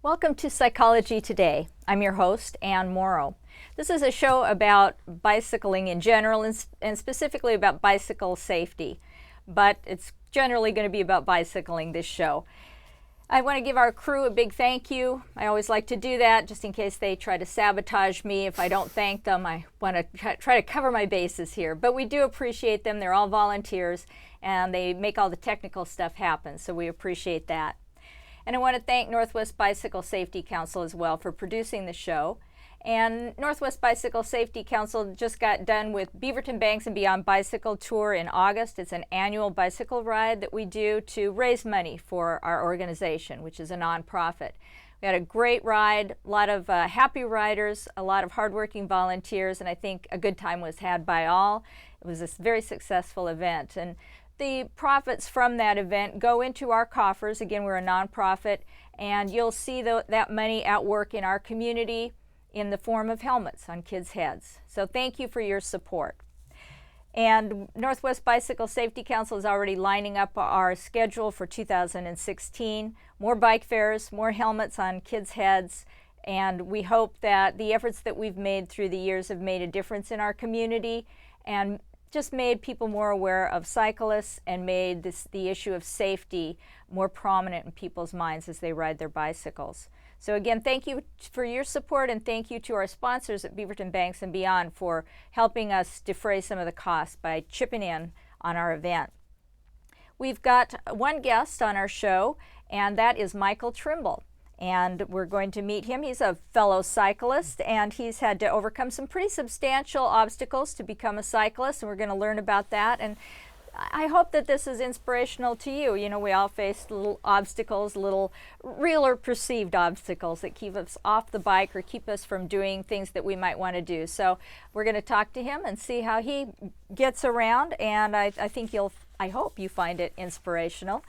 Welcome to Psychology Today. I'm your host, Ann Morrow. This is a show about bicycling in general and specifically about bicycle safety, but it's generally going to be about bicycling this show. I want to give our crew a big thank you. I always like to do that just in case they try to sabotage me. If I don't thank them, I want to try to cover my bases here. But we do appreciate them. They're all volunteers and they make all the technical stuff happen, so we appreciate that. And I want to thank Northwest Bicycle Safety Council as well for producing the show. And Northwest Bicycle Safety Council just got done with Beaverton Banks and Beyond Bicycle Tour in August. It's an annual bicycle ride that we do to raise money for our organization, which is a nonprofit. We had a great ride, a lot of happy riders, a lot of hardworking volunteers, and I think a good time was had by all. It was a very successful event. And the profits from that event go into our coffers. Again, we're a nonprofit, and you'll see that money at work in our community in the form of helmets on kids' heads. So thank you for your support. And Northwest Bicycle Safety Council is already lining up our schedule for 2016. More bike fairs, more helmets on kids' heads, and we hope that the efforts that we've made through the years have made a difference in our community and just made people more aware of cyclists and made the issue of safety more prominent in people's minds as they ride their bicycles. So again, thank you for your support, and thank you to our sponsors at Beaverton Banks and Beyond for helping us defray some of the costs by chipping in on our event. We've got one guest on our show, and that is Michael Trimble. And we're going to meet him. He's a fellow cyclist, and he's had to overcome some pretty substantial obstacles to become a cyclist, and we're going to learn about that. And I hope that this is inspirational to you. You know, we all face little obstacles, little real or perceived obstacles that keep us off the bike or keep us from doing things that we might want to do. So we're going to talk to him and see how he gets around, and I hope you find it inspirational.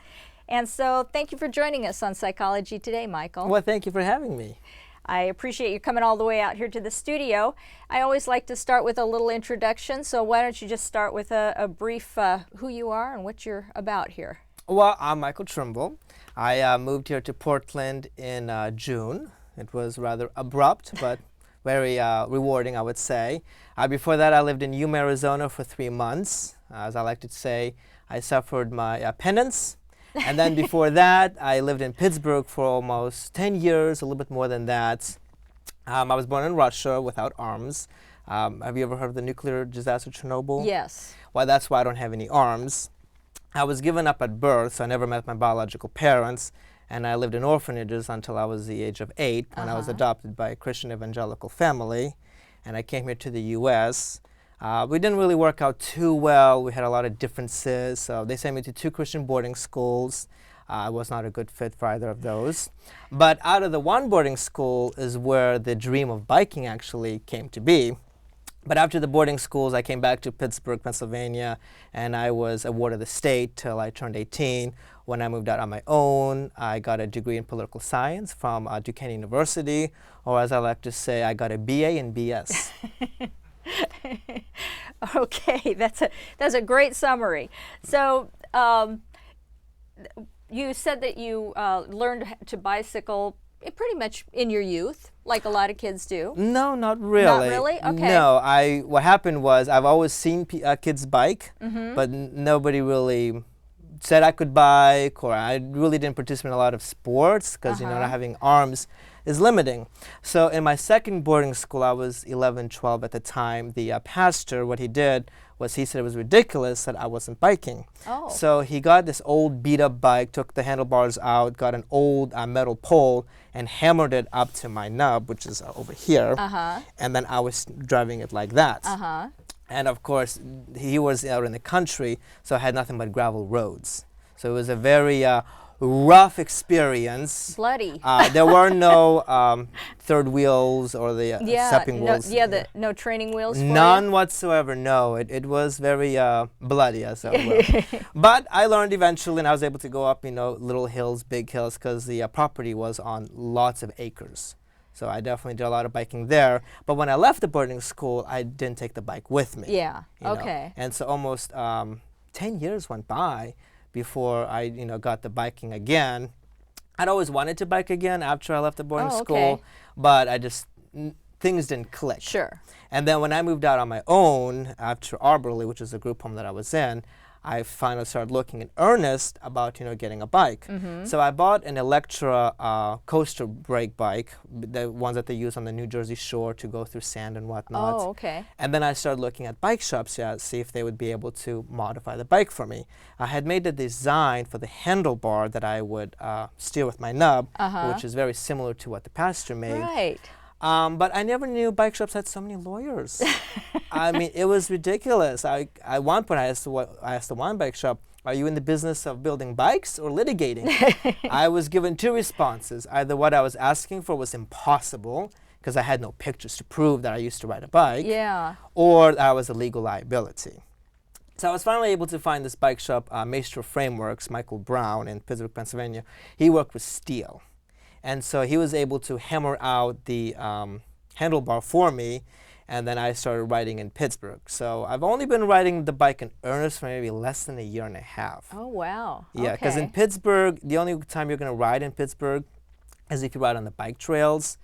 And so thank you for joining us on Psychology Today, Michael. Well, thank you for having me. I appreciate you coming all the way out here to the studio. I always like to start with a little introduction, so why don't you just start with a brief who you are and what you're about here. Well, I'm Michael Trimble. I moved here to Portland in June. It was rather abrupt, but very rewarding, I would say. Before that, I lived in Yuma, Arizona for 3 months. As I like to say, I suffered my penance. And then before that, I lived in Pittsburgh for almost 10 years, a little bit more than that. I was born in Russia without arms. Have you ever heard of the nuclear disaster Chernobyl? Yes. Well, that's why I don't have any arms. I was given up at birth, so I never met my biological parents. And I lived in orphanages until I was the age of 8, when I was adopted by a Christian evangelical family. And I came here to the U.S. We didn't really work out too well. We had a lot of differences. So they sent me to 2 Christian boarding schools. I was not a good fit for either of those. But out of the one boarding school is where the dream of biking actually came to be. But after the boarding schools, I came back to Pittsburgh, Pennsylvania, and I was a ward of the state till I turned 18. When I moved out on my own, I got a degree in political science from Duquesne University, or as I like to say, I got a BA and BS. Okay, that's a great summary. So you said that you learned to bicycle pretty much in your youth, like a lot of kids do. No, not really. Not really? Okay. No, what happened was I've always seen kids bike, but nobody really said I could bike, or I really didn't participate in a lot of sports because not having arms is limiting. So in my second boarding school, I was 11, 12 at the time. The pastor, what he did was he said it was ridiculous that I wasn't biking. Oh. So he got this old beat-up bike, took the handlebars out, got an old metal pole, and hammered it up to my nub, which is over here. And then I was driving it like that. And of course, he was out in the country, so I had nothing but gravel roads. So it was a very rough experience. Bloody. There were no third wheels or the stepping wheels. No training wheels for None you? whatsoever, no. It was very bloody, as it were. But I learned eventually, and I was able to go up, little hills, big hills, because the property was on lots of acres. So I definitely did a lot of biking there. But when I left the boarding school, I didn't take the bike with me. Yeah, okay. And so almost 10 years went by before I got the biking again. I'd always wanted to bike again after I left the boarding Oh, school, okay. but things didn't click. Sure. And then when I moved out on my own after Arborlee, which is a group home that I was in, I finally started looking in earnest about getting a bike. So I bought an Electra coaster brake bike, the ones that they use on the New Jersey shore to go through sand and whatnot. Oh, okay. And then I started looking at bike shops to see if they would be able to modify the bike for me. I had made the design for the handlebar that I would steer with my nub, which is very similar to what the Pastor made. Right. But I never knew bike shops had so many lawyers. I mean, it was ridiculous. At one point, I asked the one bike shop, "Are you in the business of building bikes or litigating?" I was given two responses. Either what I was asking for was impossible, because I had no pictures to prove that I used to ride a bike, Yeah. or that I was a legal liability. So I was finally able to find this bike shop, Maestro Frameworks, Michael Brown in Pittsburgh, Pennsylvania. He worked with steel. And so he was able to hammer out the handlebar for me, and then I started riding in Pittsburgh. So I've only been riding the bike in earnest for maybe less than a year and a half. Oh, wow. Yeah, because in Okay. Pittsburgh, the only time you're going to ride in Pittsburgh is if you ride on the bike trails.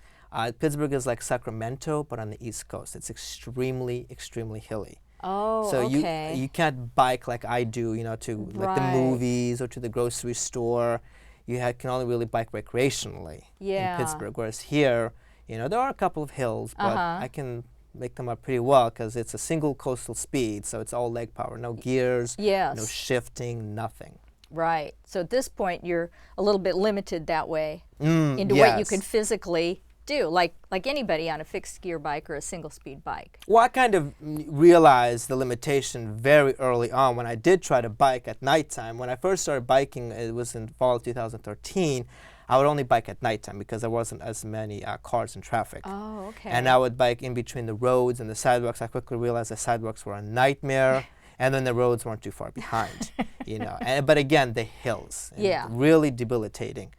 Pittsburgh is like Sacramento, but on the East Coast. It's extremely, extremely hilly. Oh, So okay. you can't bike like I do, to like the Right. movies or to the grocery store. You can only really bike recreationally Yeah. in Pittsburgh. Whereas here, there are a couple of hills, but Uh-huh. I can make them up pretty well because it's a single coastal speed, so it's all leg power, no gears, Yes. no shifting, nothing. Right. So at this point, you're a little bit limited that way into what you Yes. can physically do, like anybody on a fixed gear bike or a single speed bike. Well, I kind of realized the limitation very early on when I did try to bike at nighttime. When I first started biking, it was in fall of 2013, I would only bike at nighttime because there wasn't as many cars in traffic. Oh, okay. And I would bike in between the roads and the sidewalks. I quickly realized the sidewalks were a nightmare, and then the roads weren't too far behind, but again, the hills, and Yeah. really debilitating.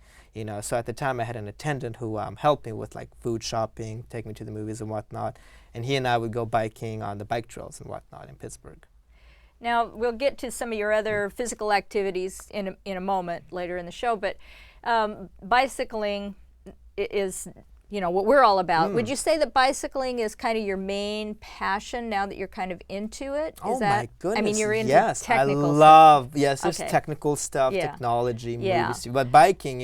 So at the time I had an attendant who helped me with like food shopping, take me to the movies and whatnot, and he and I would go biking on the bike trails and whatnot in Pittsburgh. Now, we'll get to some of your other physical activities in a moment later in the show, but bicycling is, what we're all about. Would you say that bicycling is kind of your main passion now that you're kind of into it? Is Oh that, my goodness! I mean, you're into yes, technical I stuff. love there's Okay. technical stuff, Yeah. technology, Yeah. movies, but biking,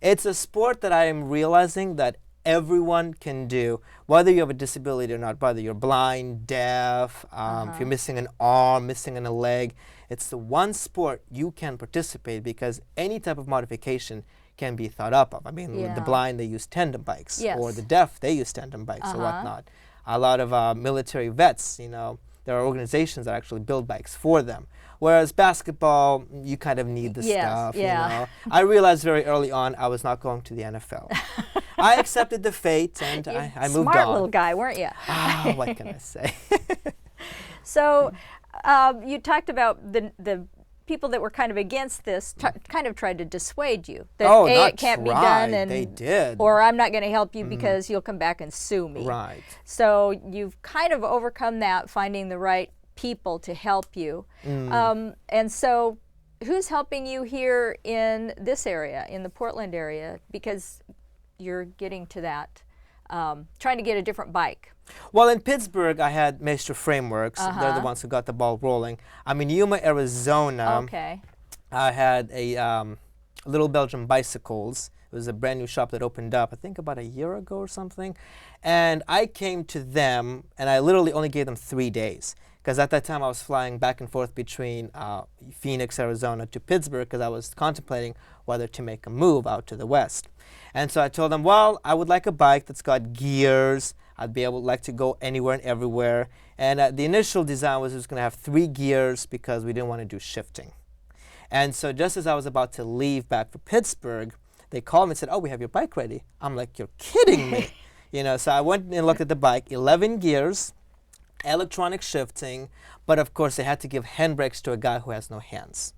it's a sport that I am realizing that everyone can do, whether you have a disability or not, whether you're blind, deaf, if you're missing an arm, missing a leg. It's the one sport you can participate because any type of modification can be thought up of. I mean, with the Yeah. blind, they use tandem bikes, Yes. or the deaf, they use tandem bikes or whatnot. A lot of military vets, there are organizations that actually build bikes for them. Whereas basketball, you kind of need the Yes, stuff, yeah. I realized very early on I was not going to the NFL. I accepted the fate and I moved on. Smart little guy, weren't you? What can I say? So you talked about the people that were kind of against this, kind of tried to dissuade you that Oh, A, not it can't be tried, done, and they did. or I'm not going to help you because you'll come back and sue me. Right. So you've kind of overcome that, finding the right people to help you. And so who's helping you here in this area, in the Portland area? Because you're getting to that, trying to get a different bike. Well, in Pittsburgh, I had Maestro Frameworks. They're the ones who got the ball rolling. I'm in Yuma, Arizona. Okay. I had a Little Belgium Bicycles. It was a brand new shop that opened up, I think about a year ago or something. And I came to them, and I literally only gave them 3 days. Because at that time, I was flying back and forth between Phoenix, Arizona to Pittsburgh because I was contemplating whether to make a move out to the west. And so I told them, well, I would like a bike that's got gears. I'd be able like to go anywhere and everywhere. And the initial design was it was going to have 3 gears because we didn't want to do shifting. And so just as I was about to leave back for Pittsburgh, they called me and said, oh, we have your bike ready. I'm like, you're kidding me. So I went and looked at the bike, 11 gears, electronic shifting, but of course they had to give handbrakes to a guy who has no hands.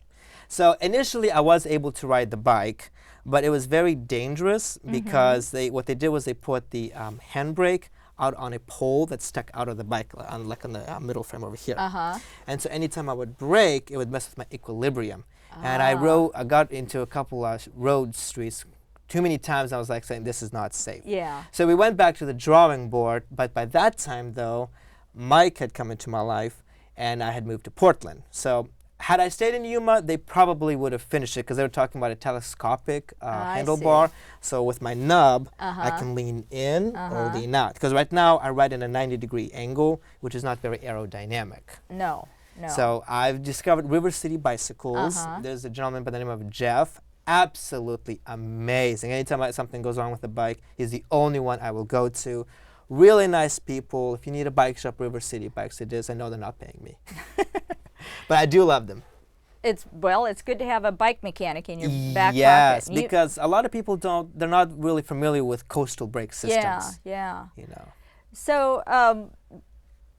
So initially I was able to ride the bike, but it was very dangerous because what they did was they put the handbrake out on a pole that stuck out of the bike, like on the middle frame over here. And so anytime I would brake, it would mess with my equilibrium. And I got into a couple road streets too many times I was like saying, this is not safe. Yeah. So we went back to the drawing board, but by that time, though, Mike had come into my life, and I had moved to Portland. So had I stayed in Yuma, they probably would have finished it because they were talking about a telescopic handlebar. So with my nub, I can lean in or lean out. Because right now, I ride in a 90-degree angle, which is not very aerodynamic. No. So I've discovered River City bicycles. There's a gentleman by the name of Jeff. Absolutely amazing. Anytime something goes wrong with the bike, he's the only one I will go to. Really nice people. If you need a bike shop, River City Bikes it is. I know they're not paying me. But I do love them. It's good to have a bike mechanic in your back pocket. Yes, because a lot of people they're not really familiar with coastal brake systems. Yeah. You know. So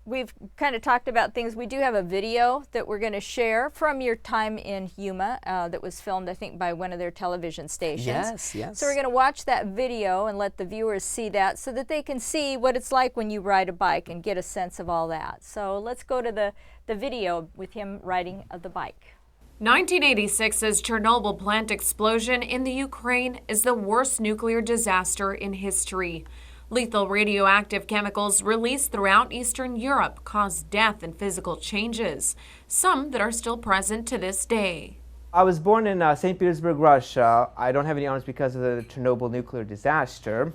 we've kind of talked about things. We do have a video that we're going to share from your time in Yuma that was filmed, I think, by one of their television stations. Yes. So we're going to watch that video and let the viewers see that so that they can see what it's like when you ride a bike and get a sense of all that. So let's go to the video with him riding the bike. 1986's Chernobyl plant explosion in the Ukraine is the worst nuclear disaster in history. Lethal radioactive chemicals released throughout Eastern Europe caused death and physical changes, some that are still present to this day. I was born in St. Petersburg, Russia. I don't have any arms because of the Chernobyl nuclear disaster.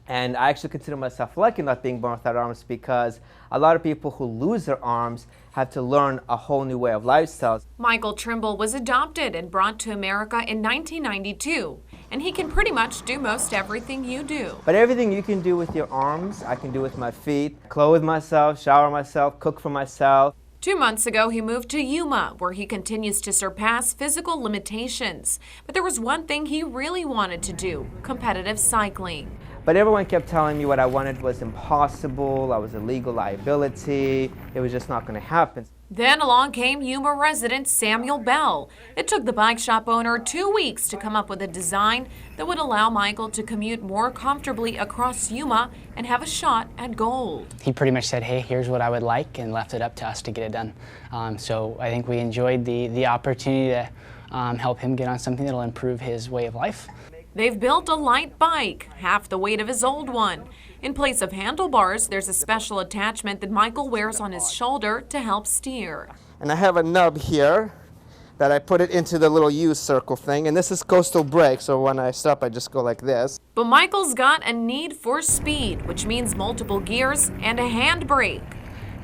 And I actually consider myself lucky not being born without arms because a lot of people who lose their arms have to learn a whole new way of lifestyle. Michael Trimble was adopted and brought to America in 1992, and he can pretty much do most everything you do. But everything you can do with your arms, I can do with my feet. Clothe myself, shower myself, cook for myself. 2 months ago, he moved to Yuma, where he continues to surpass physical limitations. But there was one thing he really wanted to do: competitive cycling. But everyone kept telling me what I wanted was impossible, I was a legal liability, it was just not going to happen. Then along came Yuma resident Samuel Bell. It took the bike shop owner 2 weeks to come up with a design that would allow Michael to commute more comfortably across Yuma and have a shot at gold. He pretty much said, hey, here's what I would like, and left it up to us to get it done. So I think we enjoyed the opportunity to help him get on something that'll improve his way of life. They've built a light bike, half the weight of his old one. In place of handlebars, there's a special attachment that Michael wears on his shoulder to help steer. And I have a nub here that I put it into the little U circle thing, and this is coastal brake, so when I stop I just go like this. But Michael's got a need for speed, which means multiple gears and a handbrake.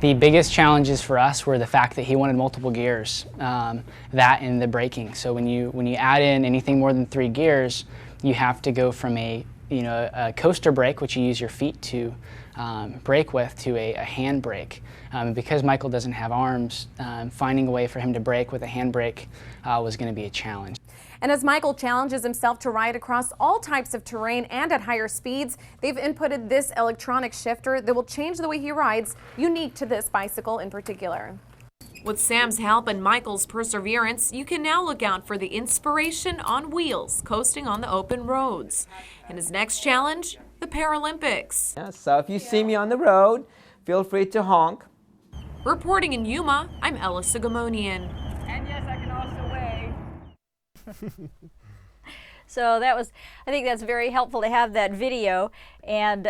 The biggest challenges for us were the fact that he wanted multiple gears, that and the braking. So when you add in anything more than 3 gears, you have to go from a coaster brake, which you use your feet to brake with, to a hand brake. Because Michael doesn't have arms, finding a way for him to brake with a hand brake was going to be a challenge. And as Michael challenges himself to ride across all types of terrain and at higher speeds, they've inputted this electronic shifter that will change the way he rides, unique to this bicycle in particular. With Sam's help and Michael's perseverance, you can now look out for the inspiration on wheels coasting on the open roads. And his next challenge, the Paralympics. Yeah, so if you see me on the road, feel free to honk. Reporting in Yuma, I'm Ella Sugamonian. And yes, I can also wave. So I think that's very helpful to have that video. And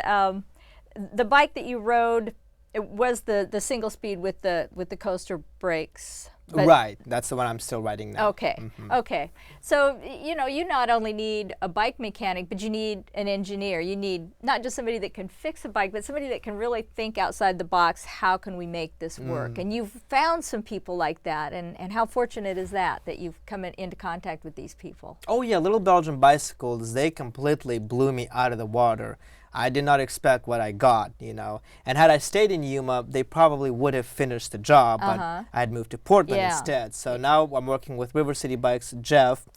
the bike that you rode, it was the single speed with the coaster brakes. Right, that's the one I'm still riding now. Okay, okay. So, you not only need a bike mechanic, but you need an engineer. You need not just somebody that can fix a bike, but somebody that can really think outside the box. How can we make this work? And you've found some people like that, and how fortunate is that you've come into contact with these people? Oh yeah, Little Belgian Bicycles, they completely blew me out of the water. I did not expect what I got, And had I stayed in Yuma, they probably would have finished the job, but I had moved to Portland instead. So now I'm working with River City Bikes, Jeff,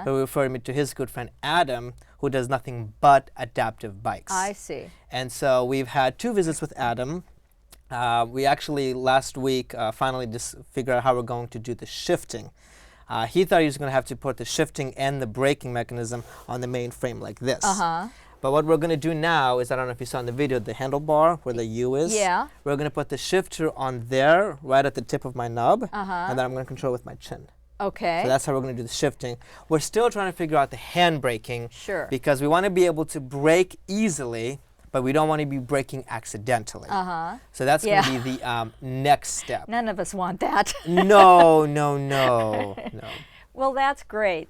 who referred me to his good friend Adam, who does nothing but adaptive bikes. I see. And so we've had 2 visits with Adam. We actually last week finally just figured out how we're going to do the shifting. He thought he was going to have to put the shifting and the braking mechanism on the main frame like this. But what we're going to do now is, I don't know if you saw in the video, the handlebar where the U is. Yeah. We're going to put the shifter on there, right at the tip of my nub, and then I'm going to control with my chin. Okay. So that's how we're going to do the shifting. We're still trying to figure out the hand braking. Sure. Because we want to be able to brake easily, but we don't want to be braking accidentally. So that's going to be the next step. None of us want that. No, no, no, no. Well, that's great.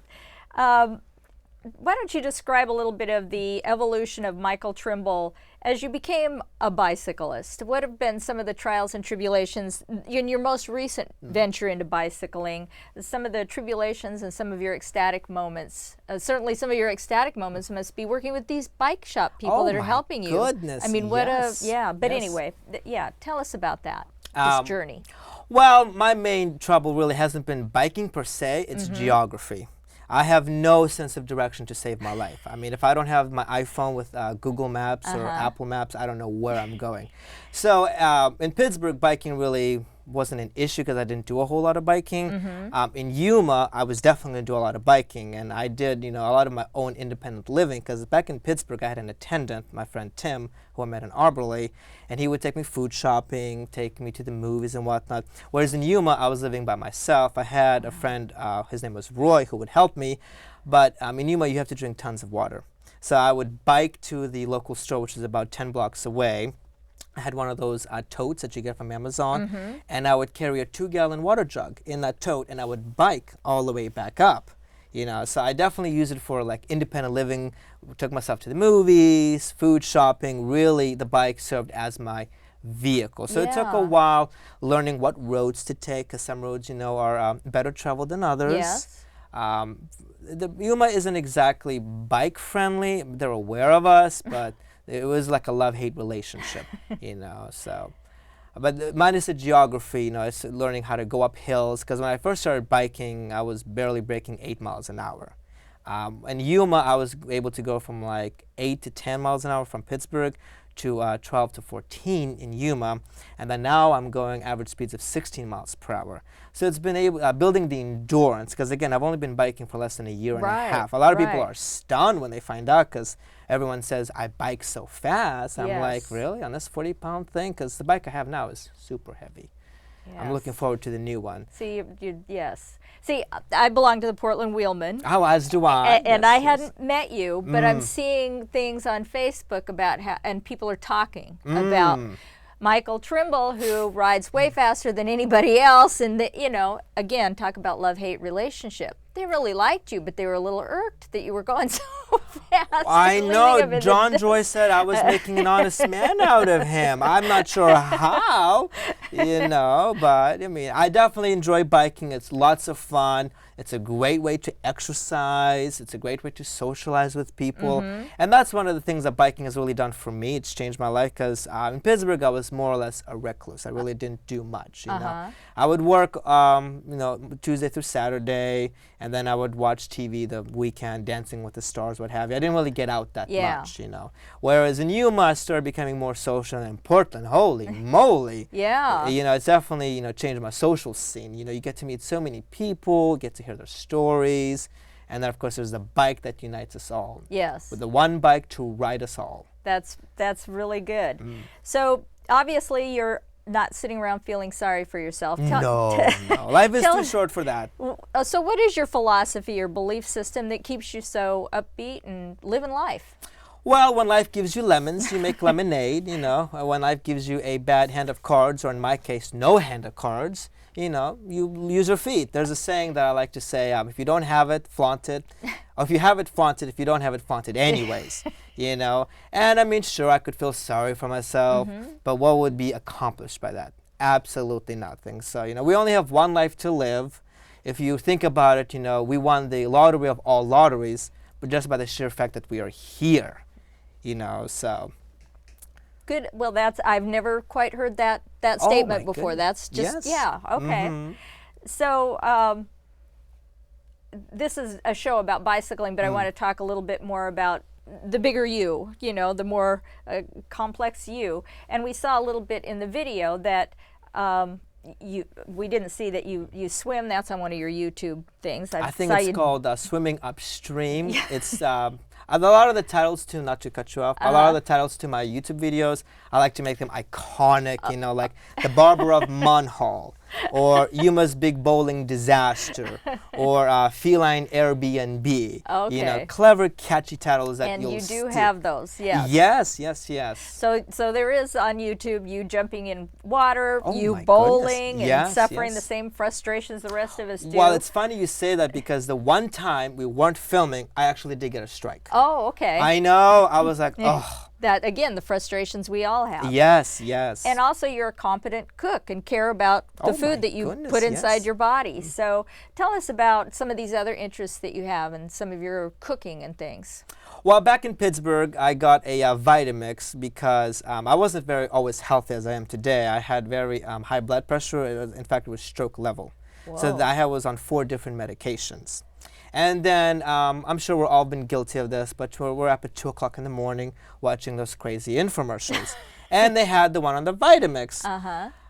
Why don't you describe a little bit of the evolution of Michael Trimble as you became a bicyclist? What have been some of the trials and tribulations in your most recent venture into bicycling? Some of the tribulations and some of your ecstatic moments. Certainly some of your ecstatic moments must be working with these bike shop people that are helping you. Goodness, I mean, yes. but Yes. anyway, tell us about that, this journey. Well, my main trouble really hasn't been biking per se, it's geography. I have no sense of direction to save my life. I mean, if I don't have my iPhone with Google Maps or Apple Maps, I don't know where I'm going. So in Pittsburgh, biking really wasn't an issue because I didn't do a whole lot of biking. In Yuma, I was definitely going to do a lot of biking, and I did, a lot of my own independent living because back in Pittsburgh, I had an attendant, my friend Tim, who I met in Arborley, and he would take me food shopping, take me to the movies and whatnot. Whereas in Yuma, I was living by myself. I had a friend, his name was Roy, who would help me, but in Yuma, you have to drink tons of water. So I would bike to the local store, which is about 10 blocks away. I had one of those totes that you get from Amazon, and I would carry a 2-gallon water jug in that tote, and I would bike all the way back up. So I definitely use it for like independent living. Took myself to the movies, food shopping. Really, the bike served as my vehicle. So it took a while learning what roads to take, because some roads, are better traveled than others. Yes. The Yuma isn't exactly bike friendly. They're aware of us, but it was like a love-hate relationship, so. But mine is the geography, it's learning how to go up hills, because when I first started biking, I was barely breaking 8 miles an hour. In Yuma, I was able to go from like 8 to 10 miles an hour from Pittsburgh to 12 to 14 in Yuma, and then now I'm going average speeds of 16 miles per hour. So it's been building the endurance, because again, I've only been biking for less than a year and a half. A lot of people are stunned when they find out, because everyone says I bike so fast. I'm like, really, on this 40-pound thing? Because the bike I have now is super heavy. I'm looking forward to the new one. See, yes. See, I belong to the Portland Wheelmen. Oh, as do I. And I hadn't met you, but I'm seeing things on Facebook about how, and people are talking about Michael Trimble, who rides way faster than anybody else, and again, talk about love-hate relationship. They really liked you, but they were a little irked that you were going so fast. I know. John Joy said I was making an honest man out of him. I'm not sure how, but I mean, I definitely enjoy biking. It's lots of fun. It's a great way to exercise. It's a great way to socialize with people. And that's one of the things that biking has really done for me. It's changed my life, because in Pittsburgh, I was more or less a recluse. I really didn't do much, I would work, Tuesday through Saturday, and then I would watch TV the weekend, Dancing with the Stars, what have you. I didn't really get out that much, Whereas in Yuma, I started becoming more social. And in Portland, holy moly. It's definitely, changed my social scene. You get to meet so many people, get to hear their stories. And then, of course, there's the bike that unites us all. Yes. With the one bike to ride us all. That's really good. So, obviously, you're not sitting around feeling sorry for yourself. No. Life is too short for that. So what is your philosophy or belief system that keeps you so upbeat and living life? Well, when life gives you lemons, you make lemonade, When life gives you a bad hand of cards, or in my case, no hand of cards, you use your feet. There's a saying that I like to say, if you don't have it, flaunt it. Or if you have it, flaunt it. If you don't have it, flaunt it anyways, And I mean, sure, I could feel sorry for myself, but what would be accomplished by that? Absolutely nothing. So, we only have one life to live. If you think about it, we won the lottery of all lotteries, but just by the sheer fact that we are here, so. Good. Well, I've never quite heard that statement before. Goodness. That's just, yes. Okay. So, this is a show about bicycling, but I want to talk a little bit more about the bigger you, the more complex you. And we saw a little bit in the video that we didn't see that you swim. That's on one of your YouTube things. I think it's called Swimming Upstream. It's A lot of the titles too, not to cut you off, a lot of the titles to my YouTube videos, I like to make them iconic, you know, like the Barber of Munhall, or Yuma's Big Bowling Disaster, or Feline Airbnb. Okay. You know, clever, catchy titles that And you'll you do still- have those, yes. Yes, yes, yes. So there is on YouTube you jumping in water, Oh you my goodness. bowling, and Yes, suffering the yes. same frustrations the rest of us do. Well, it's funny you say that because the one time we weren't filming, I actually did get a strike. Oh, okay. I know. I was like, oh, That, again, the frustrations we all have. yes, yes. And also, you're a competent cook and care about the Oh my food that you goodness, put inside yes. your body. So tell us about some of these other interests that you have and some of your cooking and things. Well, back in Pittsburgh, I got a Vitamix because I wasn't very always healthy as I am today. I had very high blood pressure. In fact, it was stroke level. So Whoa. I was on 4 different medications. And then I'm sure we've all been guilty of this, but we're up at 2 o'clock in the morning watching those crazy infomercials. And they had the one on the Vitamix.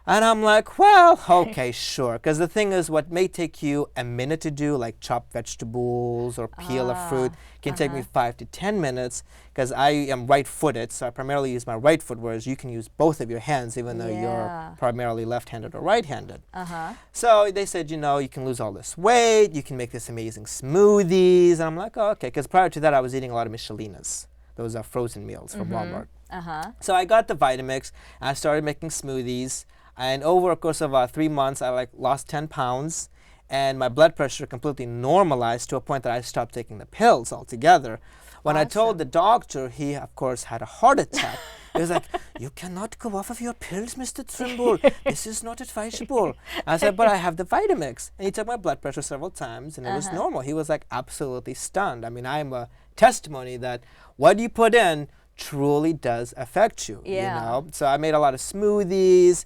And I'm like, well, okay, sure. Because the thing is, what may take you a minute to do, like chop vegetables or peel a fruit, can take me 5 to 10 minutes because I am right-footed, so I primarily use my right foot, whereas you can use both of your hands, even though Yeah. you're primarily left-handed or right-handed. So they said, you know, you can lose all this weight, you can make this amazing smoothies. And I'm like, oh, okay, because prior to that, I was eating a lot of Michelinas. Those are frozen meals from Walmart. So I got the Vitamix, and I started making smoothies. And over a course of 3 months, I lost 10 pounds, and my blood pressure completely normalized to a point that I stopped taking the pills altogether. When I told the doctor, he of course had a heart attack. He was like, "You cannot go off of your pills, Mr. Trimble. This is not advisable." I said, "But I have the Vitamix." And he took my blood pressure several times, and it was normal. He was like absolutely stunned. I mean, I'm a testimony that what you put in truly does affect you. Yeah. You know? So I made a lot of smoothies.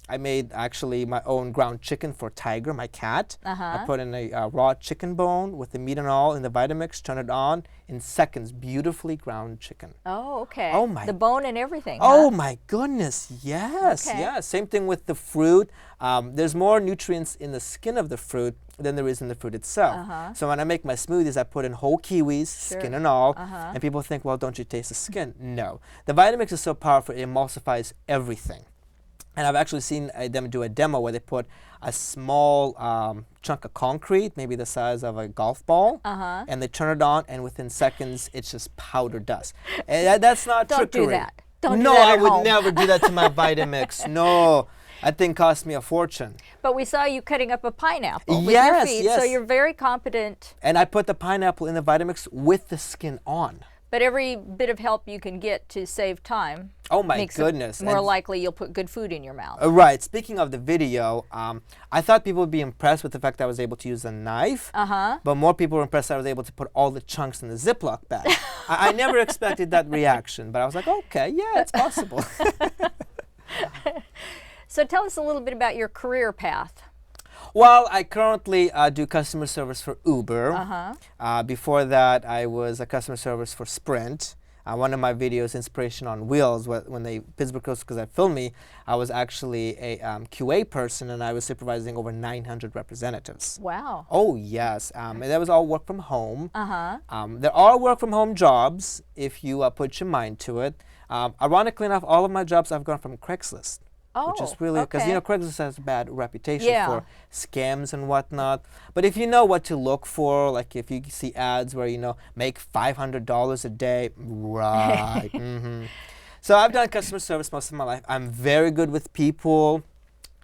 I made actually my own ground chicken for Tiger, my cat. I put in a raw chicken bone with the meat and all in the Vitamix, turn it on, in seconds, beautifully ground chicken. Oh, okay. Oh, my- The bone and everything. Oh huh? my goodness, yes, Okay. yes. Same thing with the fruit. There's more nutrients in the skin of the fruit than there is in the fruit itself. So when I make my smoothies, I put in whole kiwis, skin and all, and people think, well, don't you taste the skin? No. The Vitamix is so powerful, it emulsifies everything. And I've actually seen them do a demo where they put a small chunk of concrete, maybe the size of a golf ball, and they turn it on, and within seconds, it's just powder dust. And that's not Don't do trickery. that. Don't do no, that I at would home. never do that to my Vitamix. No, that thing cost me a fortune. But we saw you cutting up a pineapple with your Yes, feet, so yes. you're very competent. And I put the pineapple in the Vitamix with the skin on. But every bit of help you can get to save time Oh my makes goodness. it more And- likely you'll put good food in your mouth. Right. Speaking of the video, I thought people would be impressed with the fact that I was able to use a knife. But more people were impressed that I was able to put all the chunks in the Ziploc bag. I never expected that reaction, but I was like, okay, yeah, it's possible. So tell us a little bit about your career path. Well, I currently do customer service for Uber. Before that, I was a customer service for Sprint. One of my videos, Inspiration on Wheels, when they Pittsburgh Coast, because I filmed me, I was actually a QA person, and I was supervising over 900 representatives. Wow. Oh, yes. And that was all work from home. There are work from home jobs if you put your mind to it. Ironically enough, all of my jobs I've gone from Craigslist. Which is really, because okay. Craigslist has a bad reputation Yeah. for scams and whatnot. But if you know what to look for, like if you see ads where, make $500 a day, right. So I've done customer service most of my life. I'm very good with people.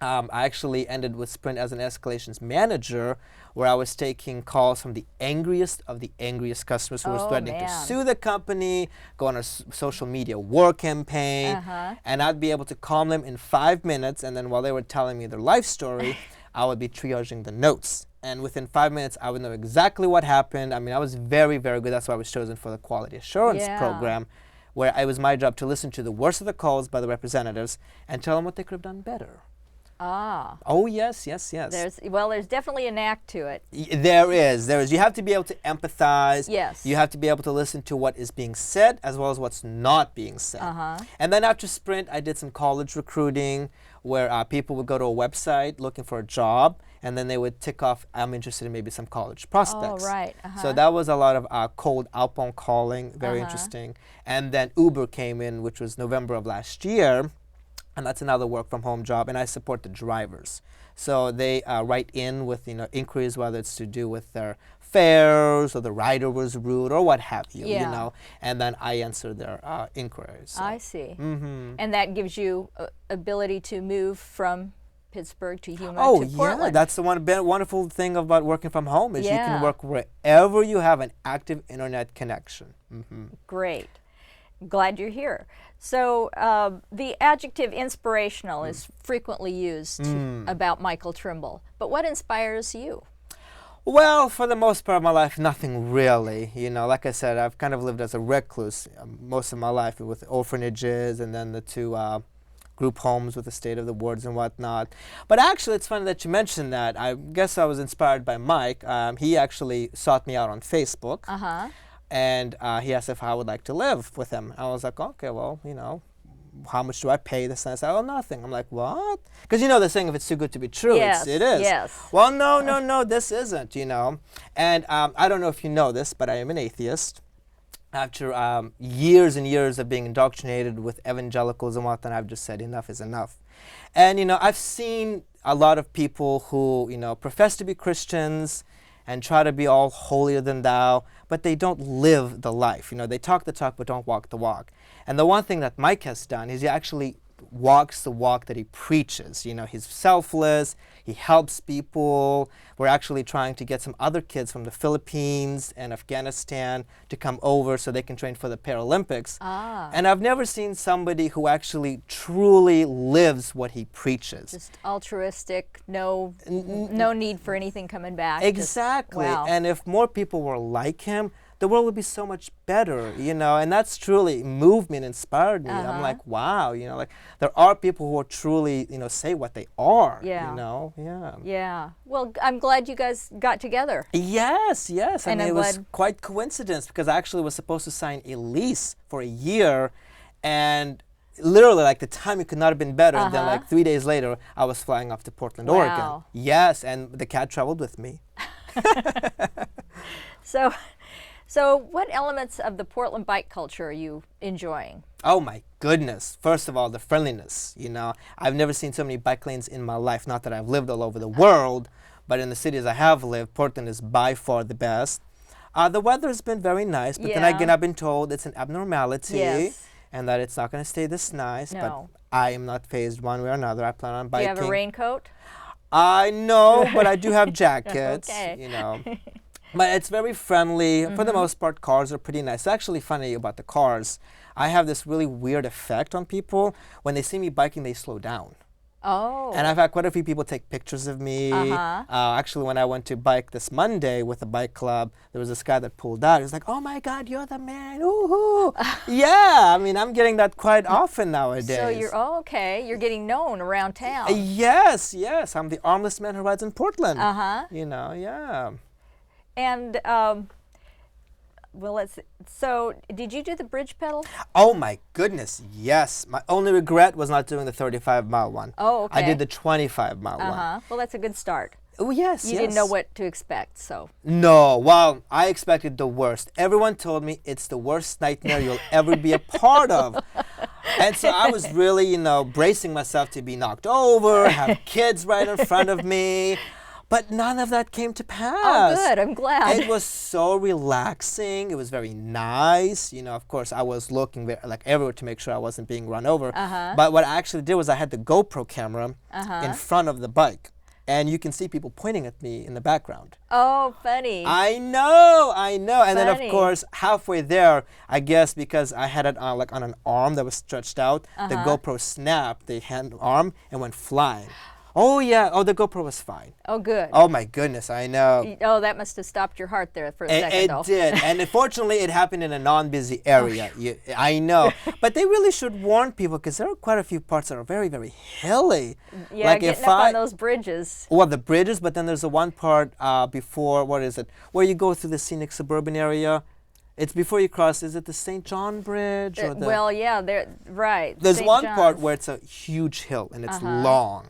I actually ended with Sprint as an escalations manager, where I was taking calls from the angriest of the angriest customers who were Oh, threatening to man. sue the company, go on a social media war campaign, and I'd be able to calm them in 5 minutes, and then while they were telling me their life story, I would be triaging the notes. And within 5 minutes, I would know exactly what happened. I mean, I was very, very good. That's why I was chosen for the quality assurance Yeah. program, where it was my job to listen to the worst of the calls by the representatives and tell them what they could have done better. Ah, Oh, yes, yes, yes. there's definitely an act to it. There is. You have to be able to empathize. Yes. You have to be able to listen to what is being said as well as what's not being said. And then after Sprint, I did some college recruiting where people would go to a website looking for a job, and then they would tick off, I'm interested in maybe some college prospects. Oh, right. So that was a lot of cold outbound calling, very interesting. And then Uber came in, which was November of last year, and that's another work from home job, and I support the drivers. So they write in with inquiries, whether it's to do with their fares or the rider was rude or what have you, and then I answer their inquiries. So. I see. And that gives you ability to move from Pittsburgh to Yuma to Portland. Yeah, that's the wonderful thing about working from home is you can work wherever you have an active internet connection. Great. Glad you're here. So the adjective inspirational is frequently used about Michael Trimble. But what inspires you? Well, for the most part of my life, nothing really. Like I said, I've kind of lived as a recluse most of my life with orphanages and then the two group homes with the State of the Wards and whatnot. But actually, it's funny that you mentioned that. I guess I was inspired by Mike. He actually sought me out on Facebook. And he asked if I would like to live with him. I was like, okay, well, how much do I pay this? And I said, oh, nothing. I'm like, what? Because the saying, if it's too good to be true, Yes, it is. yes. Well, no, this isn't, And I don't know if you know this, but I am an atheist. After years and years of being indoctrinated with evangelicals and whatnot, I've just said enough is enough. And, I've seen a lot of people who, profess to be Christians and try to be all holier than thou, but they don't live the life. They talk the talk but don't walk the walk. And the one thing that Mike has done is he actually walks the walk that he preaches. He's selfless, he helps people. We're actually trying to get some other kids from the Philippines and Afghanistan to come over so they can train for the Paralympics. And I've never seen somebody who actually truly lives what he preaches. Just altruistic, no need for anything coming back. Exactly. Wow. And if more people were like him, the world would be so much better, and that's truly moved me and inspired me. I'm like, wow, like there are people who are truly, say what they are, Yeah. Well, I'm glad you guys got together. Yes. And it I'm was glad quite coincidence because I actually was supposed to sign a lease for a year, and literally, like the timing could not have been better. And then, like 3 days later, I was flying off to Portland, Oregon. Yes, and the cat traveled with me. So what elements of the Portland bike culture are you enjoying? Oh my goodness. First of all, the friendliness. I've never seen so many bike lanes in my life. Not that I've lived all over the world, but in the cities I have lived, Portland is by far the best. The weather has been very nice, but then again, I've been told it's an abnormality and that it's not going to stay this nice. No. But I am not phased one way or another. I plan on biking. Do you have a raincoat? I know, but I do have jackets, Okay. But it's very friendly. For the most part, cars are pretty nice. It's actually funny about the cars. I have this really weird effect on people. When they see me biking, they slow down. Oh. And I've had quite a few people take pictures of me. Actually, when I went to bike this Monday with the bike club, there was this guy that pulled out. He was like, oh my God, you're the man. Woohoo. Yeah, I'm getting that quite often nowadays. So you're getting known around town. Yes. I'm the armless man who rides in Portland. Yeah. And so did you do the bridge pedal? Oh my goodness, yes. My only regret was not doing the 35-mile one. Oh, okay. I did the 25-mile one. Well, that's a good start. Oh, yes, You didn't know what to expect, so. No, well, I expected the worst. Everyone told me it's the worst nightmare you'll ever be a part of. And so I was really, bracing myself to be knocked over, have kids right in front of me. But none of that came to pass. Oh, good. I'm glad. It was so relaxing. It was very nice. Of course, I was looking everywhere to make sure I wasn't being run over. But what I actually did was I had the GoPro camera in front of the bike. And you can see people pointing at me in the background. Oh, funny. I know. And then, of Funny. course, halfway there, I guess because I had it on an arm that was stretched out, the GoPro snapped the hand arm and went flying. Oh, yeah. Oh, the GoPro was fine. Oh, good. Oh, my goodness. I know. Oh, that must have stopped your heart there for a second, though. It did. And unfortunately, it happened in a non-busy area. I know. But they really should warn people because there are quite a few parts that are very, very hilly. Yeah, getting up on those bridges. Well, the bridges, but then there's the one part before, what is it, where you go through the scenic suburban area. It's before you cross, is it the St. John Bridge? Or the, well, yeah, right. there's St. one part John's. where it's a huge hill and it's long.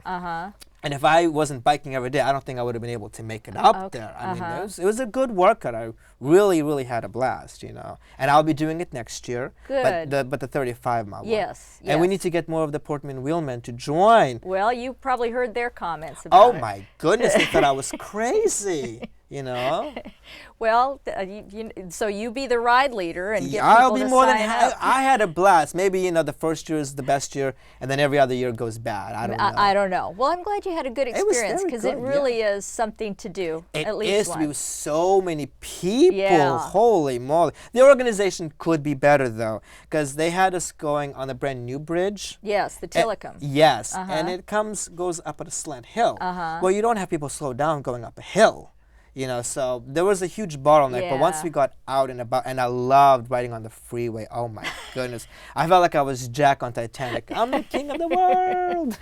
And if I wasn't biking every day, I don't think I would have been able to make it up there. I mean, it was a good workout. I really had a blast, you know. And I'll be doing it next year. Good. But the 35-mile one. Yes, And we yes. need to get more of the Portman wheelmen to join. Well, you probably heard their comments about Oh it. my goodness, they thought I was crazy, you know. Well, so you be the ride leader and get I'll people be to more than sign up. I had a blast. Maybe, you know, the first year is the best year, and then every other year goes bad. I don't know. I don't know. Well, I'm glad you had a good was experience very because it good, really is something to do. It at least is once. with so many people. Yeah. Holy moly. The organization could be better, though, because they had us going on a brand new bridge. Yes, the Tillicum. Yes, and it goes up at a slant hill. Well, you don't have people slow down going up a hill. You know, so there was a huge bottleneck, but once Yeah. we got out and about, and I loved riding on the freeway. Oh my goodness. I felt like I was Jack on Titanic. I'm the king of the world.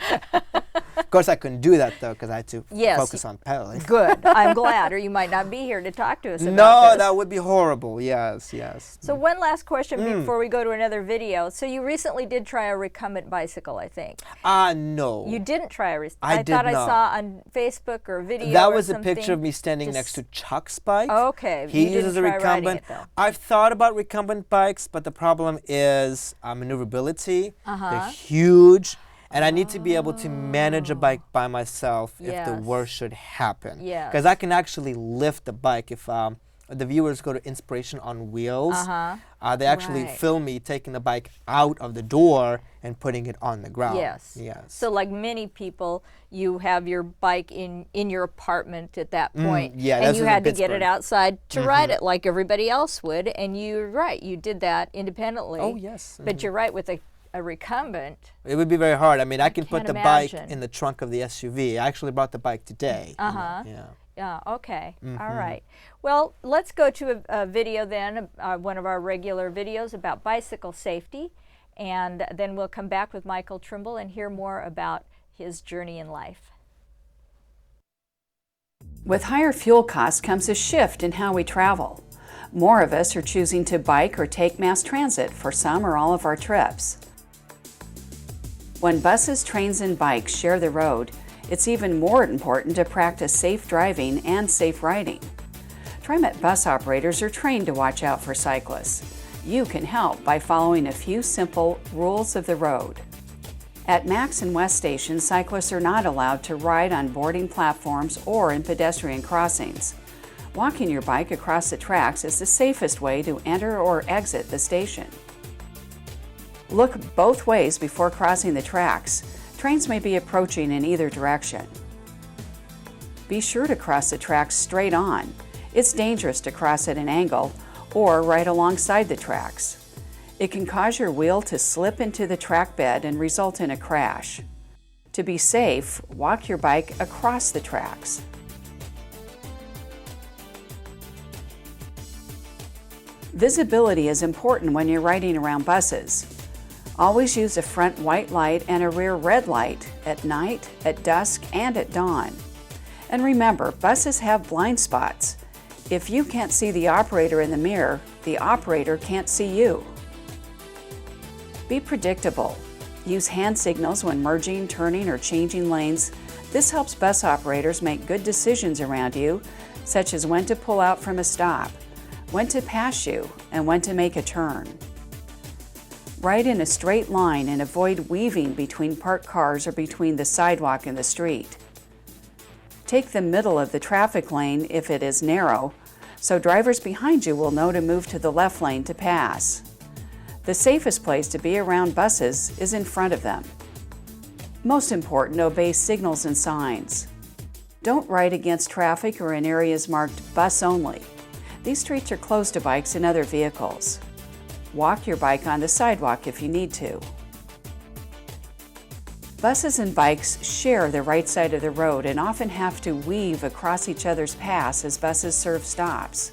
Of course, I couldn't do that, though, because I had to Yes, focus on pedaling. Good. I'm glad, or you might not be here to talk to us about No, this. that would be horrible. Yes, yes. So one last question before we go to another video. So you recently did try a recumbent bicycle, I think. No. You didn't try a I did thought I not. saw on Facebook or video That or was a something. picture of me standing next to Chuck's bike. Okay, He you didn't uses a try riding recumbent. it, though. I've thought about recumbent bikes, but the problem is maneuverability. They're huge, and I need to be able to manage a bike by myself if the Yes. worst should happen. Yes. Because I can actually lift the bike. If the viewers go to Inspiration on Wheels, they actually Right. film me taking the bike out of the door and putting it on the ground. Yes. Yes. So like many people, you have your bike in your apartment at that point, yeah, and this you was in had to get it Pittsburgh. outside to ride it like everybody else would. And you're right, you did that independently. Oh, yes. But you're right, with a recumbent. It would be very hard. I mean, I can put can't the bike imagine. in the trunk of the SUV. I actually brought the bike today. you know, Yeah. Yeah, okay. Mm-hmm. All right. Well, let's go to a video then, one of our regular videos about bicycle safety. And then we'll come back with Michael Trimble and hear more about his journey in life. With higher fuel costs comes a shift in how we travel. More of us are choosing to bike or take mass transit for some or all of our trips. When buses, trains, and bikes share the road, it's even more important to practice safe driving and safe riding. TriMet bus operators are trained to watch out for cyclists. You can help by following a few simple rules of the road. At Max and West stations, cyclists are not allowed to ride on boarding platforms or in pedestrian crossings. Walking your bike across the tracks is the safest way to enter or exit the station. Look both ways before crossing the tracks. Trains may be approaching in either direction. Be sure to cross the tracks straight on. It's dangerous to cross at an angle or right alongside the tracks. It can cause your wheel to slip into the track bed and result in a crash. To be safe, walk your bike across the tracks. Visibility is important when you're riding around buses. Always use a front white light and a rear red light at night, at dusk, and at dawn. And remember, buses have blind spots. If you can't see the operator in the mirror, the operator can't see you. Be predictable. Use hand signals when merging, turning, or changing lanes. This helps bus operators make good decisions around you, such as when to pull out from a stop, when to pass you, and when to make a turn. Ride in a straight line and avoid weaving between parked cars or between the sidewalk and the street. Take the middle of the traffic lane if it is narrow, so drivers behind you will know to move to the left lane to pass. The safest place to be around buses is in front of them. Most important, obey signals and signs. Don't ride against traffic or in areas marked bus only. These streets are closed to bikes and other vehicles. Walk your bike on the sidewalk if you need to. Buses and bikes share the right side of the road and often have to weave across each other's paths as buses serve stops.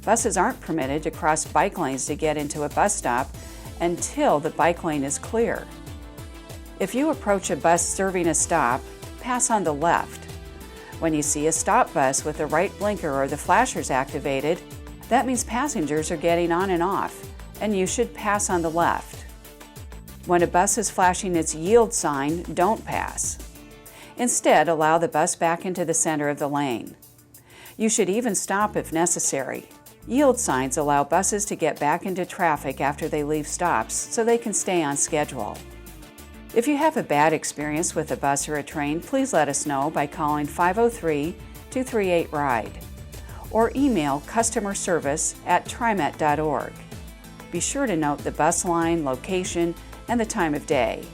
Buses aren't permitted to cross bike lanes to get into a bus stop until the bike lane is clear. If you approach a bus serving a stop, pass on the left. When you see a stop bus with the right blinker or the flashers activated, That means passengers are getting on and off, and you should pass on the left. When a bus is flashing its yield sign, don't pass. Instead, allow the bus back into the center of the lane. You should even stop if necessary. Yield signs allow buses to get back into traffic after they leave stops so they can stay on schedule. If you have a bad experience with a bus or a train, please let us know by calling 503-238-RIDE or email customerservice@trimet.org. Be sure to note the bus line, location, and the time of day.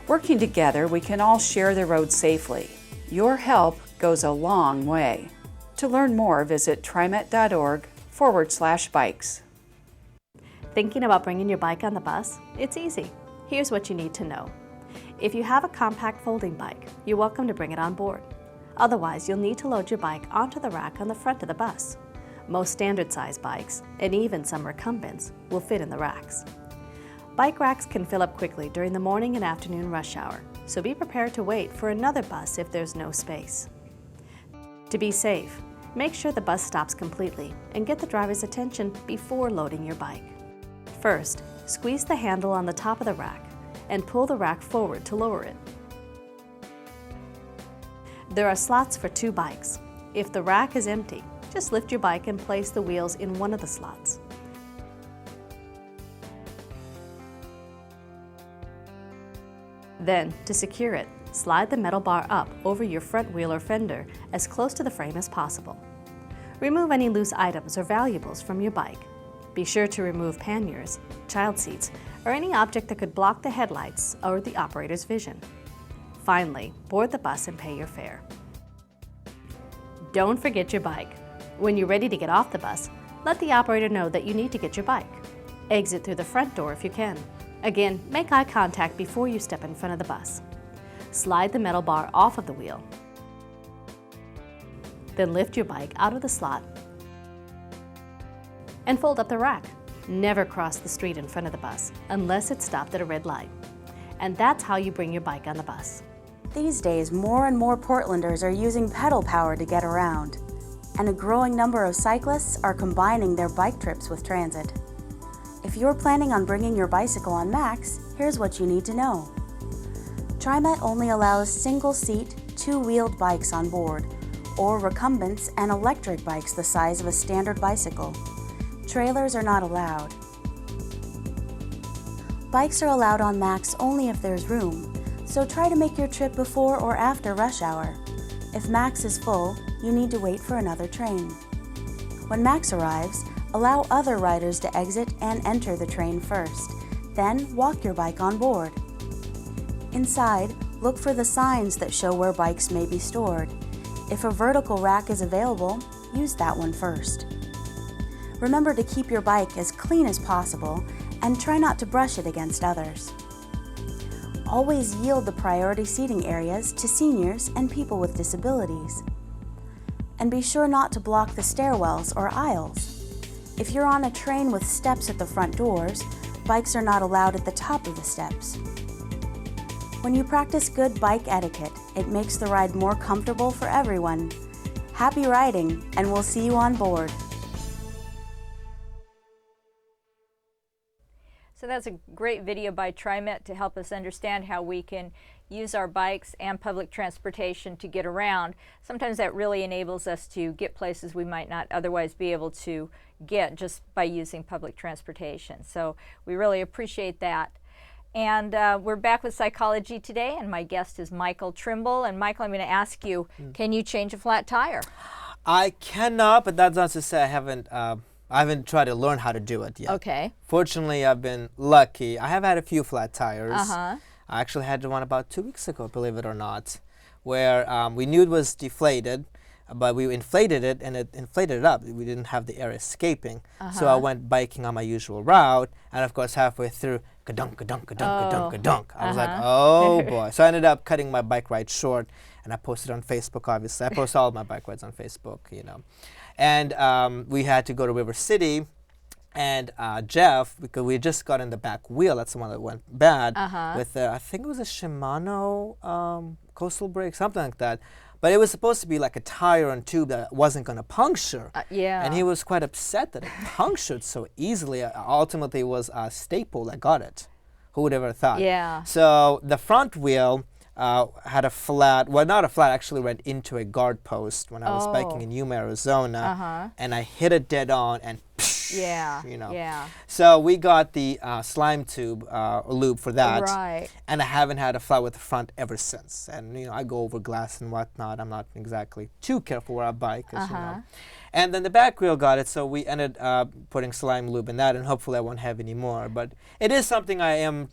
Working together, we can all share the road safely. Your help goes a long way. To learn more, visit trimet.org/bikes. Thinking about bringing your bike on the bus? It's easy. Here's what you need to know. If you have a compact folding bike, you're welcome to bring it on board. Otherwise, you'll need to load your bike onto the rack on the front of the bus. Most standard size bikes, and even some recumbents, will fit in the racks. Bike racks can fill up quickly during the morning and afternoon rush hour, so be prepared to wait for another bus if there's no space. To be safe, make sure the bus stops completely and get the driver's attention before loading your bike. First, squeeze the handle on the top of the rack and pull the rack forward to lower it. There are slots for 2 bikes. If the rack is empty, just lift your bike and place the wheels in one of the slots. Then, to secure it, slide the metal bar up over your front wheel or fender as close to the frame as possible. Remove any loose items or valuables from your bike. Be sure to remove panniers, child seats, or any object that could block the headlights or the operator's vision. Finally, board the bus and pay your fare. Don't forget your bike. When you're ready to get off the bus, let the operator know that you need to get your bike. Exit through the front door if you can. Again, make eye contact before you step in front of the bus. Slide the metal bar off of the wheel. Then lift your bike out of the slot and fold up the rack. Never cross the street in front of the bus unless it's stopped at a red light. And that's how you bring your bike on the bus. These days, more and more Portlanders are using pedal power to get around, and a growing number of cyclists are combining their bike trips with transit. If you're planning on bringing your bicycle on Max, here's what you need to know. TriMet only allows single-seat, 2-wheeled bikes on board, or recumbents and electric bikes the size of a standard bicycle. Trailers are not allowed. Bikes are allowed on Max only if there's room, so try to make your trip before or after rush hour. If Max is full, you need to wait for another train. When Max arrives, allow other riders to exit and enter the train first, then walk your bike on board. Inside, look for the signs that show where bikes may be stored. If a vertical rack is available, use that one first. Remember to keep your bike as clean as possible and try not to brush it against others. Always yield the priority seating areas to seniors and people with disabilities. And be sure not to block the stairwells or aisles. If you're on a train with steps at the front doors, bikes are not allowed at the top of the steps. When you practice good bike etiquette, it makes the ride more comfortable for everyone. Happy riding, and we'll see you on board. So that's a great video by TriMet to help us understand how we can use our bikes and public transportation to get around. Sometimes that really enables us to get places we might not otherwise be able to get just by using public transportation. So we really appreciate that. And we're back with Psychology Today, and my guest is Michael Trimble. And Michael, I'm going to ask you, can you change a flat tire? I cannot, but that's not to say I haven't tried to learn how to do it yet. Okay. Fortunately, I've been lucky. I have had a few flat tires. I actually had one about 2 weeks ago, believe it or not, where we knew it was deflated, but we inflated it and it inflated it up. We didn't have the air escaping. So I went biking on my usual route, and of course halfway through, ka-dunk, ka-dunk, ka-dunk, ka-dunk, ka-dunk. I was like, oh boy. So I ended up cutting my bike ride short, and I posted on Facebook, obviously. I post all of my bike rides on Facebook, you know. And we had to go to River City, and Jeff, because we just got in the back wheel, that's the one that went bad, with I think it was a Shimano coastal brake, something like that. But it was supposed to be like a tire and tube that wasn't going to puncture. Yeah. And he was quite upset that it punctured so easily. Ultimately, it was a staple that got it. Who would ever thought? Yeah. So the front wheel had a flat, well, not a flat, actually went into a guard post when I was biking in Yuma, Arizona. And I hit it dead on and Yeah. you know. Yeah. So we got the slime tube lube for that. Right. And I haven't had a flat with the front ever since. And, you know, I go over glass and whatnot. I'm not exactly too careful where I bike, as you know. And then the back wheel got it, so we ended up putting slime lube in that, and hopefully I won't have any more. But it is something I am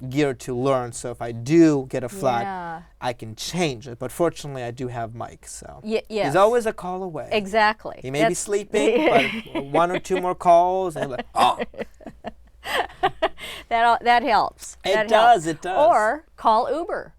geared to learn, so if I do get a flat, Yeah. I can change it. But fortunately, I do have Mike, so Yes. he's always a call away. Exactly. He may be sleeping, but one or two more calls, and he'll be like, oh. That helps. It does, it does. Or call Uber.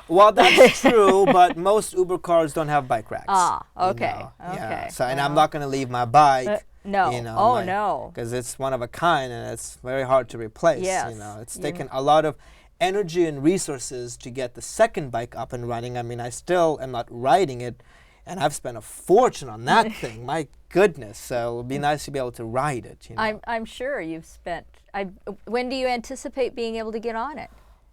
Well, that's true, but most Uber cars don't have bike racks. Ah, you okay, know. okay. Yeah. So, and I'm not going to leave my bike. No. You know, Oh, no. Because it's one of a kind, and it's very hard to replace. Yes. You know, it's taken a lot of energy and resources to get the second bike up and running. I mean, I still am not riding it, and I've spent a fortune on that thing. My goodness. So it would be nice to be able to ride it. You know? I'm sure you've spent. When do you anticipate being able to get on it?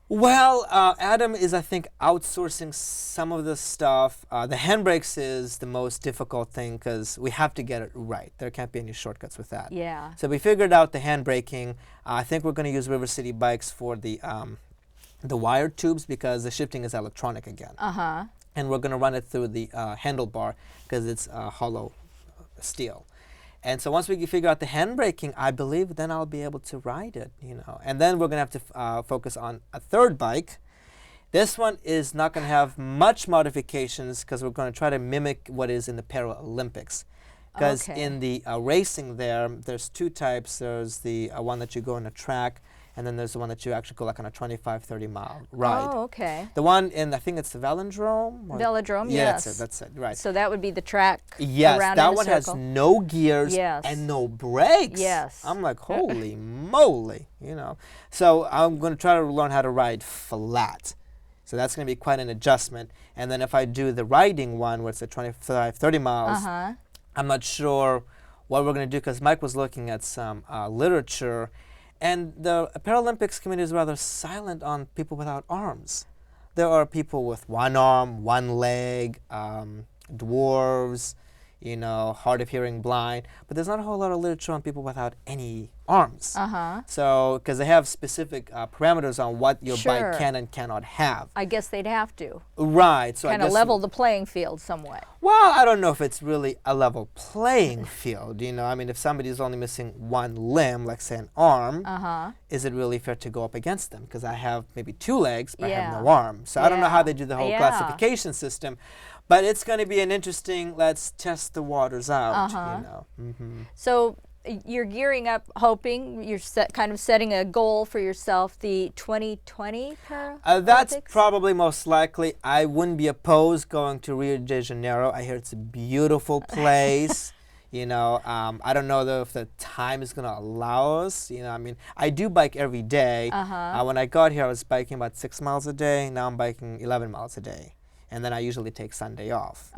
Well, Adam is, I think, outsourcing some of the stuff. The handbrakes is the most difficult thing because we have to get it right. There can't be any shortcuts with that. Yeah. So we figured out the handbraking. I think we're going to use River City bikes for the wired tubes because the shifting is electronic again. And we're going to run it through the handlebar because it's hollow steel. And so once we figure out the handbraking, I believe then I'll be able to ride it, you know. And then we're going to have to focus on a third bike. This one is not going to have much modifications because we're going to try to mimic what is in the Paralympics. Because in the racing there's two types. There's the one that you go on a track, and then there's the one that you actually go like on a 25, 30-mile ride. Oh, okay. The one in, I think it's the Velodrome? Velodrome, yeah, yes. That's it, right. So that would be the track Yes, around that in a one circle. has no gears and no brakes. Yes. I'm like, holy moly, you know. So I'm going to try to learn how to ride flat. So that's going to be quite an adjustment. And then if I do the riding one, where it's a 25, 30 miles, I'm not sure what we're going to do because Mike was looking at some literature. And the Paralympics committee is rather silent on people without arms. There are people with one arm, one leg, dwarves, you know, hard of hearing, blind, but there's not a whole lot of literature on people without any arms. So, because they have specific parameters on what your bike can and cannot have. I guess they'd have to. Right. So kind I of guess level the playing field somewhat. Well, I don't know if it's really a level playing field, you know. I mean, if somebody's only missing one limb, like say an arm, is it really fair to go up against them? Because I have maybe two legs, but I have no arm. So I don't know how they do the whole classification system. But it's going to be an interesting, let's test the waters out, you know. So you're gearing up, hoping, you're kind of setting a goal for yourself, the 2020 Paralympics? That's probably most likely. I wouldn't be opposed going to Rio de Janeiro. I hear it's a beautiful place. You know, I don't know though if the time is going to allow us. You know, I mean, I do bike every day. When I got here, I was biking about 6 miles a day. Now I'm biking 11 miles a day. And then I usually take Sunday off.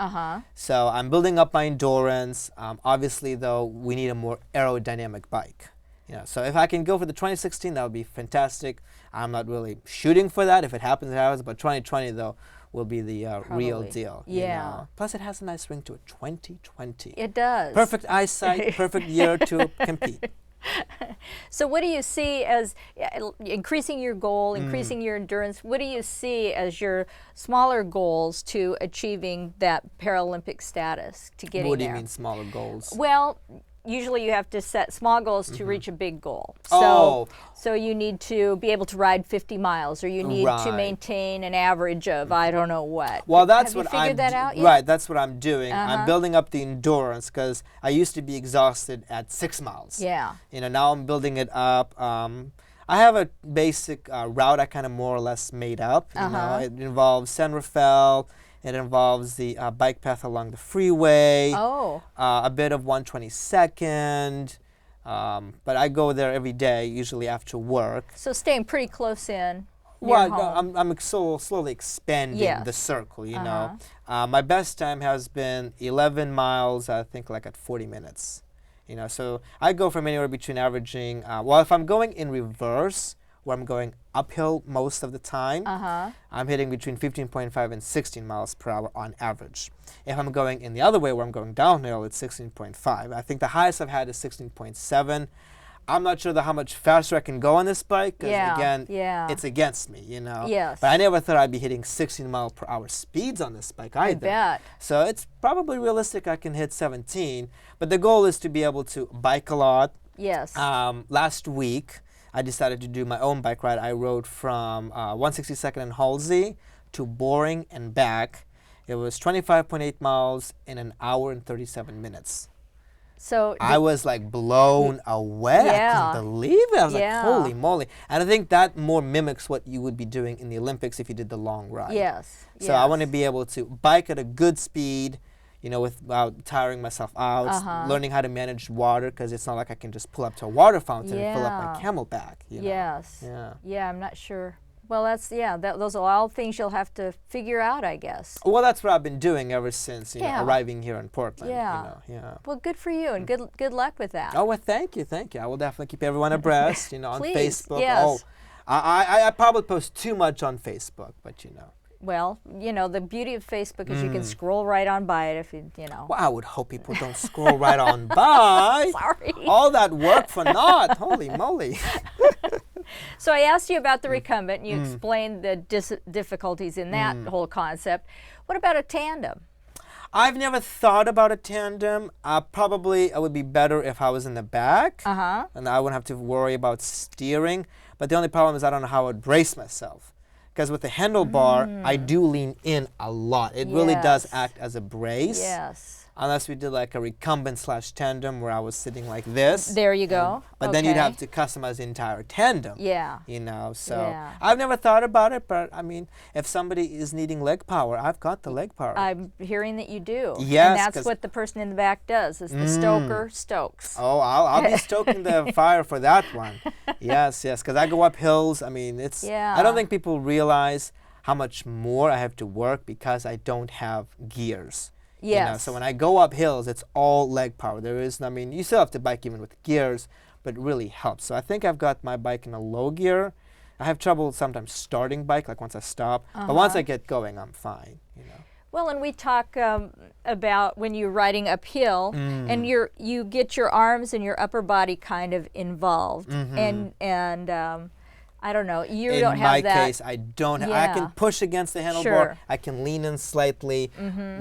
So I'm building up my endurance. Obviously, though, we need a more aerodynamic bike. You know, so if I can go for the 2016, that would be fantastic. I'm not really shooting for that. If it happens, it happens. But 2020, though, will be the real deal. Yeah. You know? Plus, it has a nice ring to it. 2020. It does. Perfect eyesight. Perfect year to compete. So what do you see as increasing your goal, increasing your endurance? What do you see as your smaller goals to achieving that Paralympic status, to getting there? What do you mean smaller goals? Well, usually you have to set small goals to reach a big goal. So, so you need to be able to ride 50 miles, or you need to maintain an average of I don't know what. Well, that's have what you figured that out yet? Right, that's what I'm doing. I'm building up the endurance because I used to be exhausted at 6 miles. Yeah. You know, now I'm building it up. I have a basic route I kind of more or less made up. You know, it involves San Rafael. It involves the bike path along the freeway, a bit of 122nd, but I go there every day, usually after work. So staying pretty close in. near Well, home? I'm slowly expanding Yes. the circle, you know. My best time has been 11 miles, I think, like at 40 minutes. You know, so I go from anywhere between averaging, well, if I'm going in reverse, where I'm going uphill most of the time, I'm hitting between 15.5 and 16 miles per hour on average. If I'm going in the other way, where I'm going downhill, it's 16.5. I think the highest I've had is 16.7. I'm not sure how much faster I can go on this bike because, again, it's against me, you know. Yes. But I never thought I'd be hitting 16 mile per hour speeds on this bike either. I bet. So it's probably realistic I can hit 17. But the goal is to be able to bike a lot. Yes. Last week, I decided to do my own bike ride. I rode from 162nd and Halsey to Boring and back. It was 25.8 miles in an hour and 37 minutes. So I was like blown away. Yeah. I couldn't believe it. I was Yeah. like, holy moly. And I think that more mimics what you would be doing in the Olympics if you did the long ride. yes. So I want to be able to bike at a good speed, you know, without tiring myself out, learning how to manage water, because it's not like I can just pull up to a water fountain and fill up my Yeah. Camelback. You know? Yes. Yeah. Yeah, I'm not sure. Well, that's those are all things you'll have to figure out, I guess. Well, that's what I've been doing ever since, you know, Yeah. arriving here in Portland. Yeah. You know, yeah. Well, good for you, and good luck with that. Oh, well, thank you. I will definitely keep everyone abreast, you know, on Please, Facebook. yes. Oh, I probably post too much on Facebook, but you know. Well, you know, the beauty of Facebook is you can scroll right on by it if you know. Well, I would hope people don't scroll right on by. Sorry. All that work for naught. Holy moly. So I asked you about the recumbent, and you explained the difficulties in that whole concept. What about a tandem? I've never thought about a tandem. Probably it would be better if I was in the back. And I wouldn't have to worry about steering. But the only problem is I don't know how I would brace myself. Because with the handlebar, I do lean in a lot. It really does Yes. act as a brace. Yes. Unless we did like a recumbent / tandem where I was sitting like this. There you go. But then you'd Okay. have to customize the entire tandem. Yeah. You know, so Yeah. I've never thought about it, but I mean, if somebody is needing leg power, I've got the leg power. I'm hearing that you do. Yes, And that's 'cause- what the person in the back does, is the stoker stokes. Oh, I'll be stoking the fire for that one. Yes, because I go up hills. I mean, I Yeah. don't think people realize how much more I have to work because I don't have gears. You know, Yes. so when I go up hills, it's all leg power. There is, I mean, you still have to bike even with gears, but it really helps. So I think I've got my bike in a low gear. I have trouble sometimes starting bike, like once I stop. But once I get going, I'm fine. You know. Well, and we talk about when you're riding uphill, and you get your arms and your upper body kind of involved, and I don't know, you In don't my have that. case, I don't. I Yeah. can push against the handlebar. Sure. I can lean in slightly,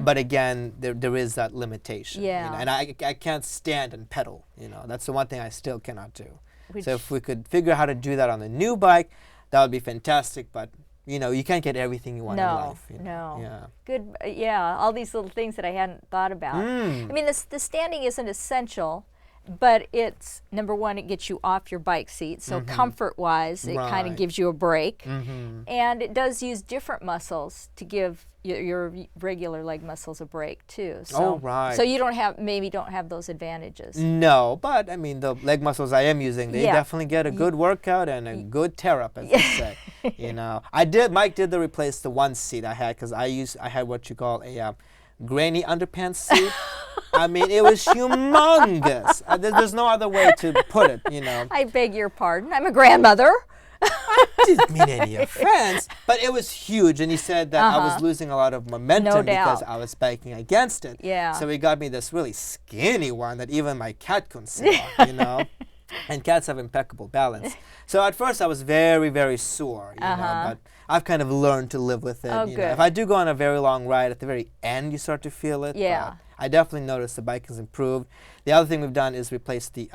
but again, there is that limitation. You Yeah. know, and I can't stand and pedal. You know, that's the one thing I still cannot do. Which- So if we could figure out how to do that on the new bike, that would be fantastic. But you know, you can't get everything you want in No, life. You know? no. Yeah. Good, yeah, all these little things that I hadn't thought about. I mean, the standing isn't essential, but it's, number one, it gets you off your bike seat, so comfort-wise, it kind of Right. gives you a break. And it does use different muscles to give your regular leg muscles a break, too. So, Oh, right. So you maybe don't have those advantages. No, but I mean, the leg muscles I am using, they Yeah. definitely get a good workout and a good tear up, as they say. You know, Mike did replace the one seat I had because I had what you call a granny underpants seat. I mean, it was humongous. There's no other way to put it, you know. I beg your pardon. I'm a grandmother. Didn't mean any offense, but it was huge. And he said that I was losing a lot of momentum No because doubt. I was biking against it. Yeah. So he got me this really skinny one that even my cat couldn't sit on, you know. And cats have impeccable balance. So at first I was very, very sore, you know, but I've kind of learned to live with it. Oh, you know. good. If I do go on a very long ride, at the very end you start to feel it. Yeah. But I definitely noticed the bike has improved. The other thing we've done is replace the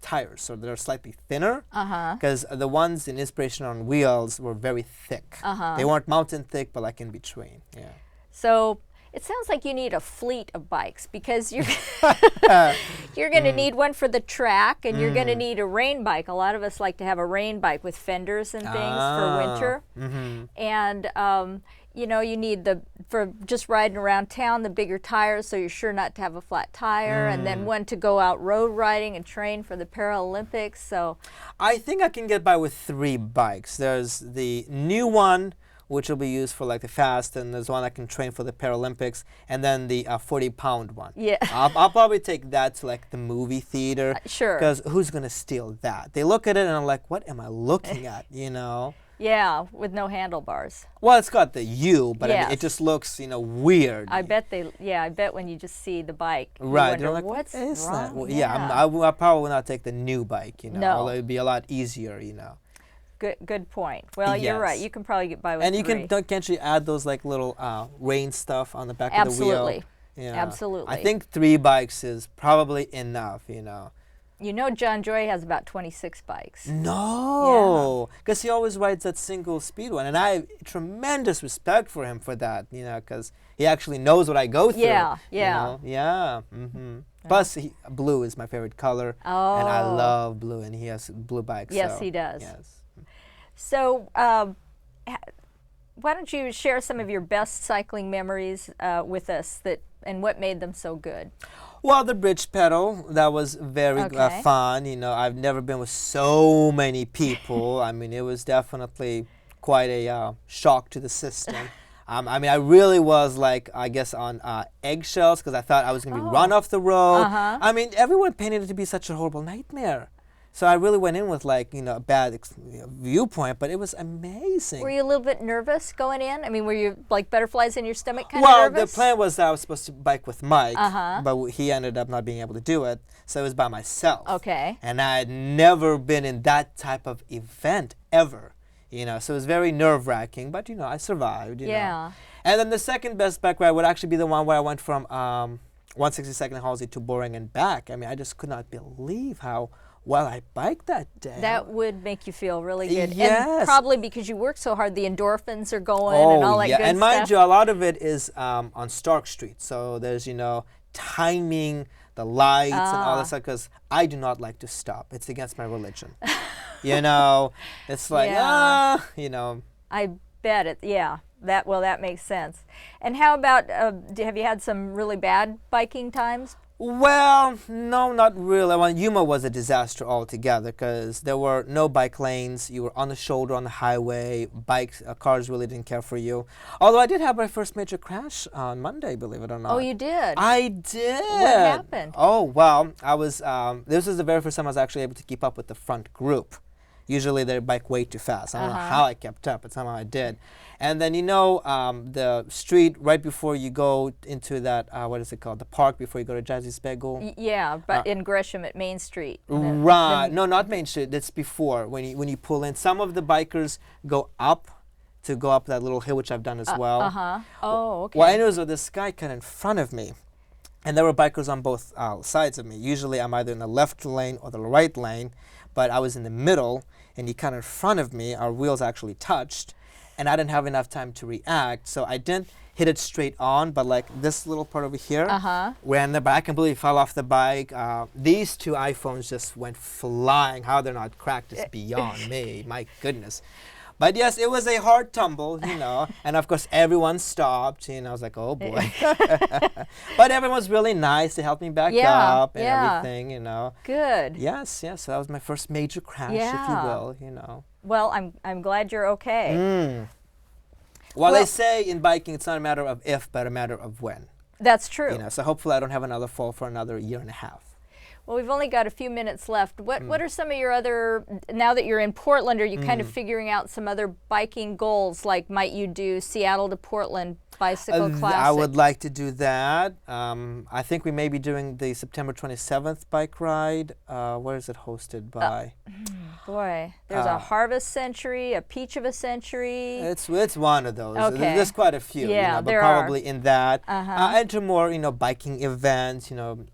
tires, so they're slightly thinner. Because the ones in Inspiration on Wheels were very thick. They weren't mountain thick, but like in between. Yeah. So it sounds like you need a fleet of bikes, because you're you're going to need one for the track, and you're going to need a rain bike. A lot of us like to have a rain bike with fenders and things for winter. And you know, you need for just riding around town, the bigger tires, so you're sure not to have a flat tire, and then one to go out road riding and train for the Paralympics. So I think I can get by with 3 bikes. There's the new one, which will be used for like the fast, and there's one I can train for the Paralympics, and then the 40-pound one. Yeah. I'll probably take that to like the movie theater. Sure. Because who's gonna steal that? They look at it and I'm like, what am I looking at? You know? yeah, with no handlebars. Well, it's got the U, but I mean, Yes. it just looks, you know, weird. I bet I bet when you just see the bike, you Right, wonder, they're like, what's what is wrong? that? Well, yeah, I probably will not take the new bike, you know. No. Although it'd be a lot easier, you know. Good point. Well, you're right. Yes. You can probably get by with And you 3. can't you add those like little rain stuff on the back of the wheel? Absolutely. Yeah. Absolutely. I think 3 bikes is probably enough, you know. You know, John Joy has about 26 bikes. No, because he always rides that single speed one, and I have tremendous respect for him for that, you know, because he actually knows what I go through. Yeah, you yeah. know? Yeah. Plus, blue is my favorite color, and I Oh. love blue, and he has blue bikes. Yes, so, he does. Yes. So, why don't you share some of your best cycling memories with us and what made them so good? Well, the bridge pedal, that was very Okay. fun. You know, I've never been with so many people. I mean, it was definitely quite a shock to the system. I mean, I really was like, I guess, on eggshells because I thought I was going to be run off the road. I mean, everyone painted it to be such a horrible nightmare. So I really went in with like, you know, a bad viewpoint, but it was amazing. Were you a little bit nervous going in? I mean, were you like butterflies in your stomach kind of Well, nervous? the plan was that I was supposed to bike with Mike, but he ended up not being able to do it, so it was by myself. Okay. And I had never been in that type of event ever, you know, so it was very nerve-wracking, but, you know, I survived, you know. And then the second best bike ride would actually be the one where I went from 162nd Halsey to Boring and back. I mean, I just could not believe how well I biked that day. That would make you feel really good. Yes. And probably because you work so hard, the endorphins are going and all that yeah, good and stuff. mind you, a lot of it is on Stark Street, so there's, you know, timing, the lights and all that stuff, because I do not like to stop. It's against my religion. You know, it's like, you know. I bet it, yeah. That makes sense. And how about, have you had some really bad biking times? Well, no, not really. Well, Yuma was a disaster altogether because there were no bike lanes. You were on the shoulder on the highway. Cars really didn't care for you. Although I did have my first major crash on Monday, believe it or not. Oh, you did? I did. What happened? Oh, well, I was, this was the very first time I was actually able to keep up with the front group. Usually they bike way too fast. I don't know how I kept up, but somehow I did. And then, you know, the street right before you go into that, what is it called, the park before you go to Jazzy's Bagel? Yeah, but in Gresham at Main Street. Right. No, not Main Street. That's before, when you pull in. Some of the bikers go up that little hill, which I've done as well. Oh, okay. Well, I noticed this guy cut in front of me. And there were bikers on both sides of me. Usually I'm either in the left lane or the right lane, but I was in the middle, and he cut in front of me. Our wheels actually touched, and I didn't have enough time to react, so I didn't hit it straight on, but like this little part over here, where the back completely fell off the bike. These 2 iPhones just went flying. How they're not cracked is beyond me. My goodness. But yes, it was a hard tumble, you know, and of course everyone stopped, you know. I was like, oh boy. But everyone was really nice to help me back up and everything, you know. Good. Yes, so that was my first major crash, if you will, you know. Well, I'm glad you're okay. Well, they say in biking it's not a matter of if, but a matter of when. That's true. You know, so hopefully I don't have another fall for another year and a half. Well, we've only got a few minutes left. What are some of your other, now that you're in Portland, are you kind of figuring out some other biking goals? Like, might you do Seattle to Portland Bicycle Classic? I would like to do that. I think we may be doing the September 27th bike ride. Where is it hosted by? Boy, there's a Harvest Century, a Peach of a Century. It's one of those. Okay. There's quite a few, Yeah, you know, but there probably are. in that. And to more, you know, biking events, you know,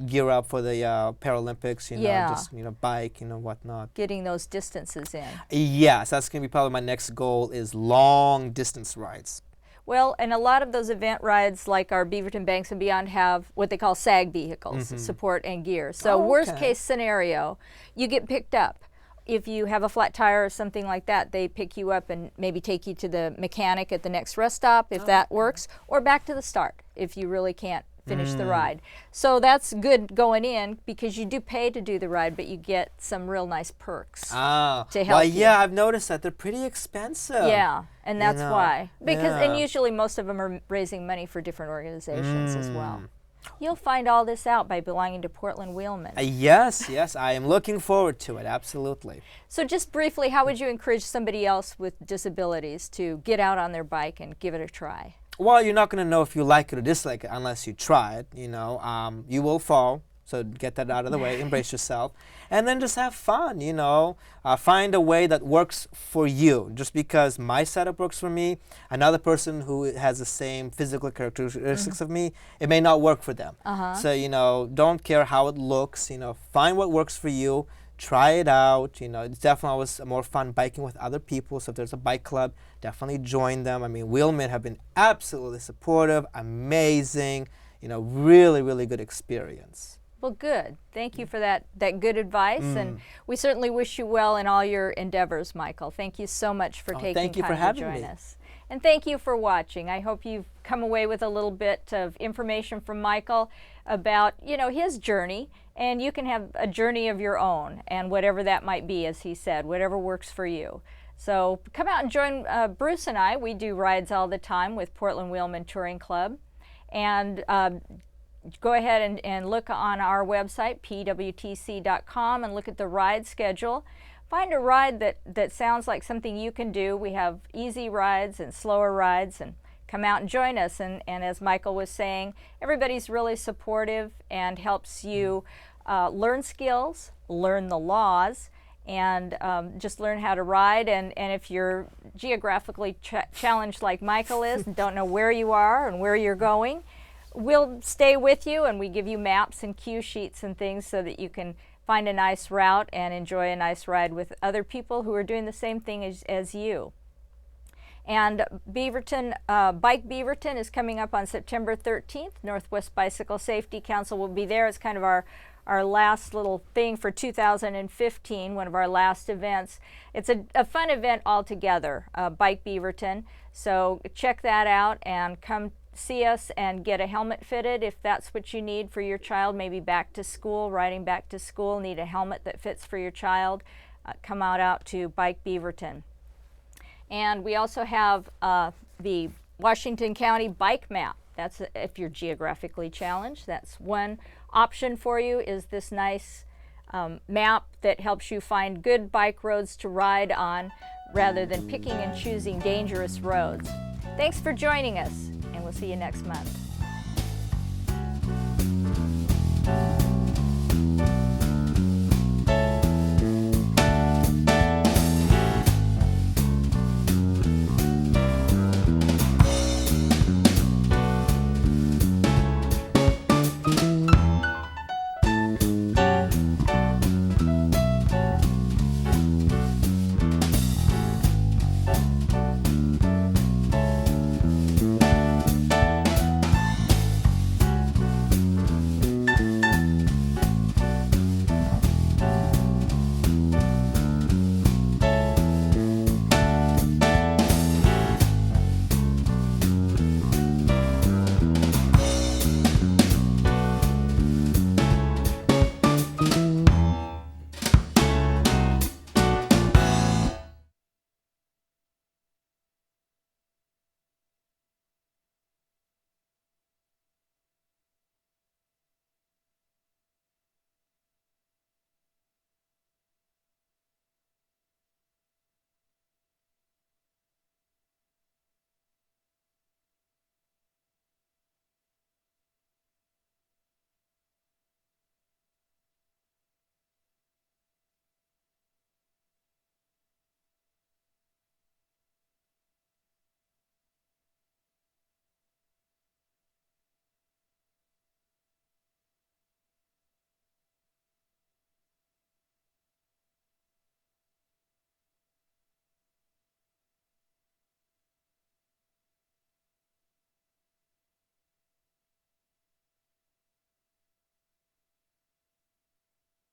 gear up for the Paralympics, you know, just, you know, bike, you know, whatnot. Getting those distances in. Yes, that's going to be probably my next goal is long distance rides. Well, and a lot of those event rides, like our Beaverton Banks and Beyond, have what they call SAG vehicles, support and gear. So worst case scenario, you get picked up. if you have a flat tire or something like that, they pick you up and maybe take you to the mechanic at the next rest stop if that works, or back to the start if you really can't finish the ride. So that's good going in because you do pay to do the ride, but you get some real nice perks to help well, you. yeah, I've noticed that they're pretty expensive. Yeah, and that's why. Because and yeah. usually most of them are raising money for different organizations as well. You'll find all this out by belonging to Portland Wheelman. Yes, yes, I am looking forward to it, absolutely. So just briefly, how would you encourage somebody else with disabilities to get out on their bike and give it a try? Well, you're not going to know if you like it or dislike it unless you try it, you know. You will fall, so get that out of the way, embrace yourself, and then just have fun, you know. Find a way that works for you. Just because my setup works for me, another person who has the same physical characteristics of me, it may not work for them. So, you know, don't care how it looks, you know, find what works for you. Try it out. You know, it's definitely always more fun biking with other people. So if there's a bike club, definitely join them. I mean, Wheelmen have been absolutely supportive, amazing, you know, really, really good experience. Well, good. Thank you for that good advice, and we certainly wish you well in all your endeavors, Michael. Thank you so much for taking time to join us. And thank you for watching. I hope you've come away with a little bit of information from Michael about, you know, his journey, and you can have a journey of your own, and whatever that might be, as he said, whatever works for you. So come out and join Bruce and I. We do rides all the time with Portland Wheelman Touring Club, and go ahead and look on our website, pwtc.com, and look at the ride schedule. Find a ride that sounds like something you can do. We have easy rides and slower rides, and come out and join us. And as Michael was saying, everybody's really supportive and helps you learn skills, learn the laws, and just learn how to ride. And if you're geographically challenged like Michael is, and don't know where you are and where you're going, we'll stay with you, and we give you maps and cue sheets and things so that you can find a nice route and enjoy a nice ride with other people who are doing the same thing as you. And Beaverton, Bike Beaverton is coming up on September 13th. Northwest Bicycle Safety Council will be there. It's kind of our last little thing for 2015, one of our last events. It's a fun event altogether, Bike Beaverton. So check that out and come see us and get a helmet fitted if that's what you need for your child, maybe back to school, riding back to school, need a helmet that fits for your child. Come out to Bike Beaverton. And we also have the Washington County Bike Map. That's if you're geographically challenged. That's one option for you, is this nice map that helps you find good bike roads to ride on rather than picking and choosing dangerous roads. Thanks for joining us, and we'll see you next month.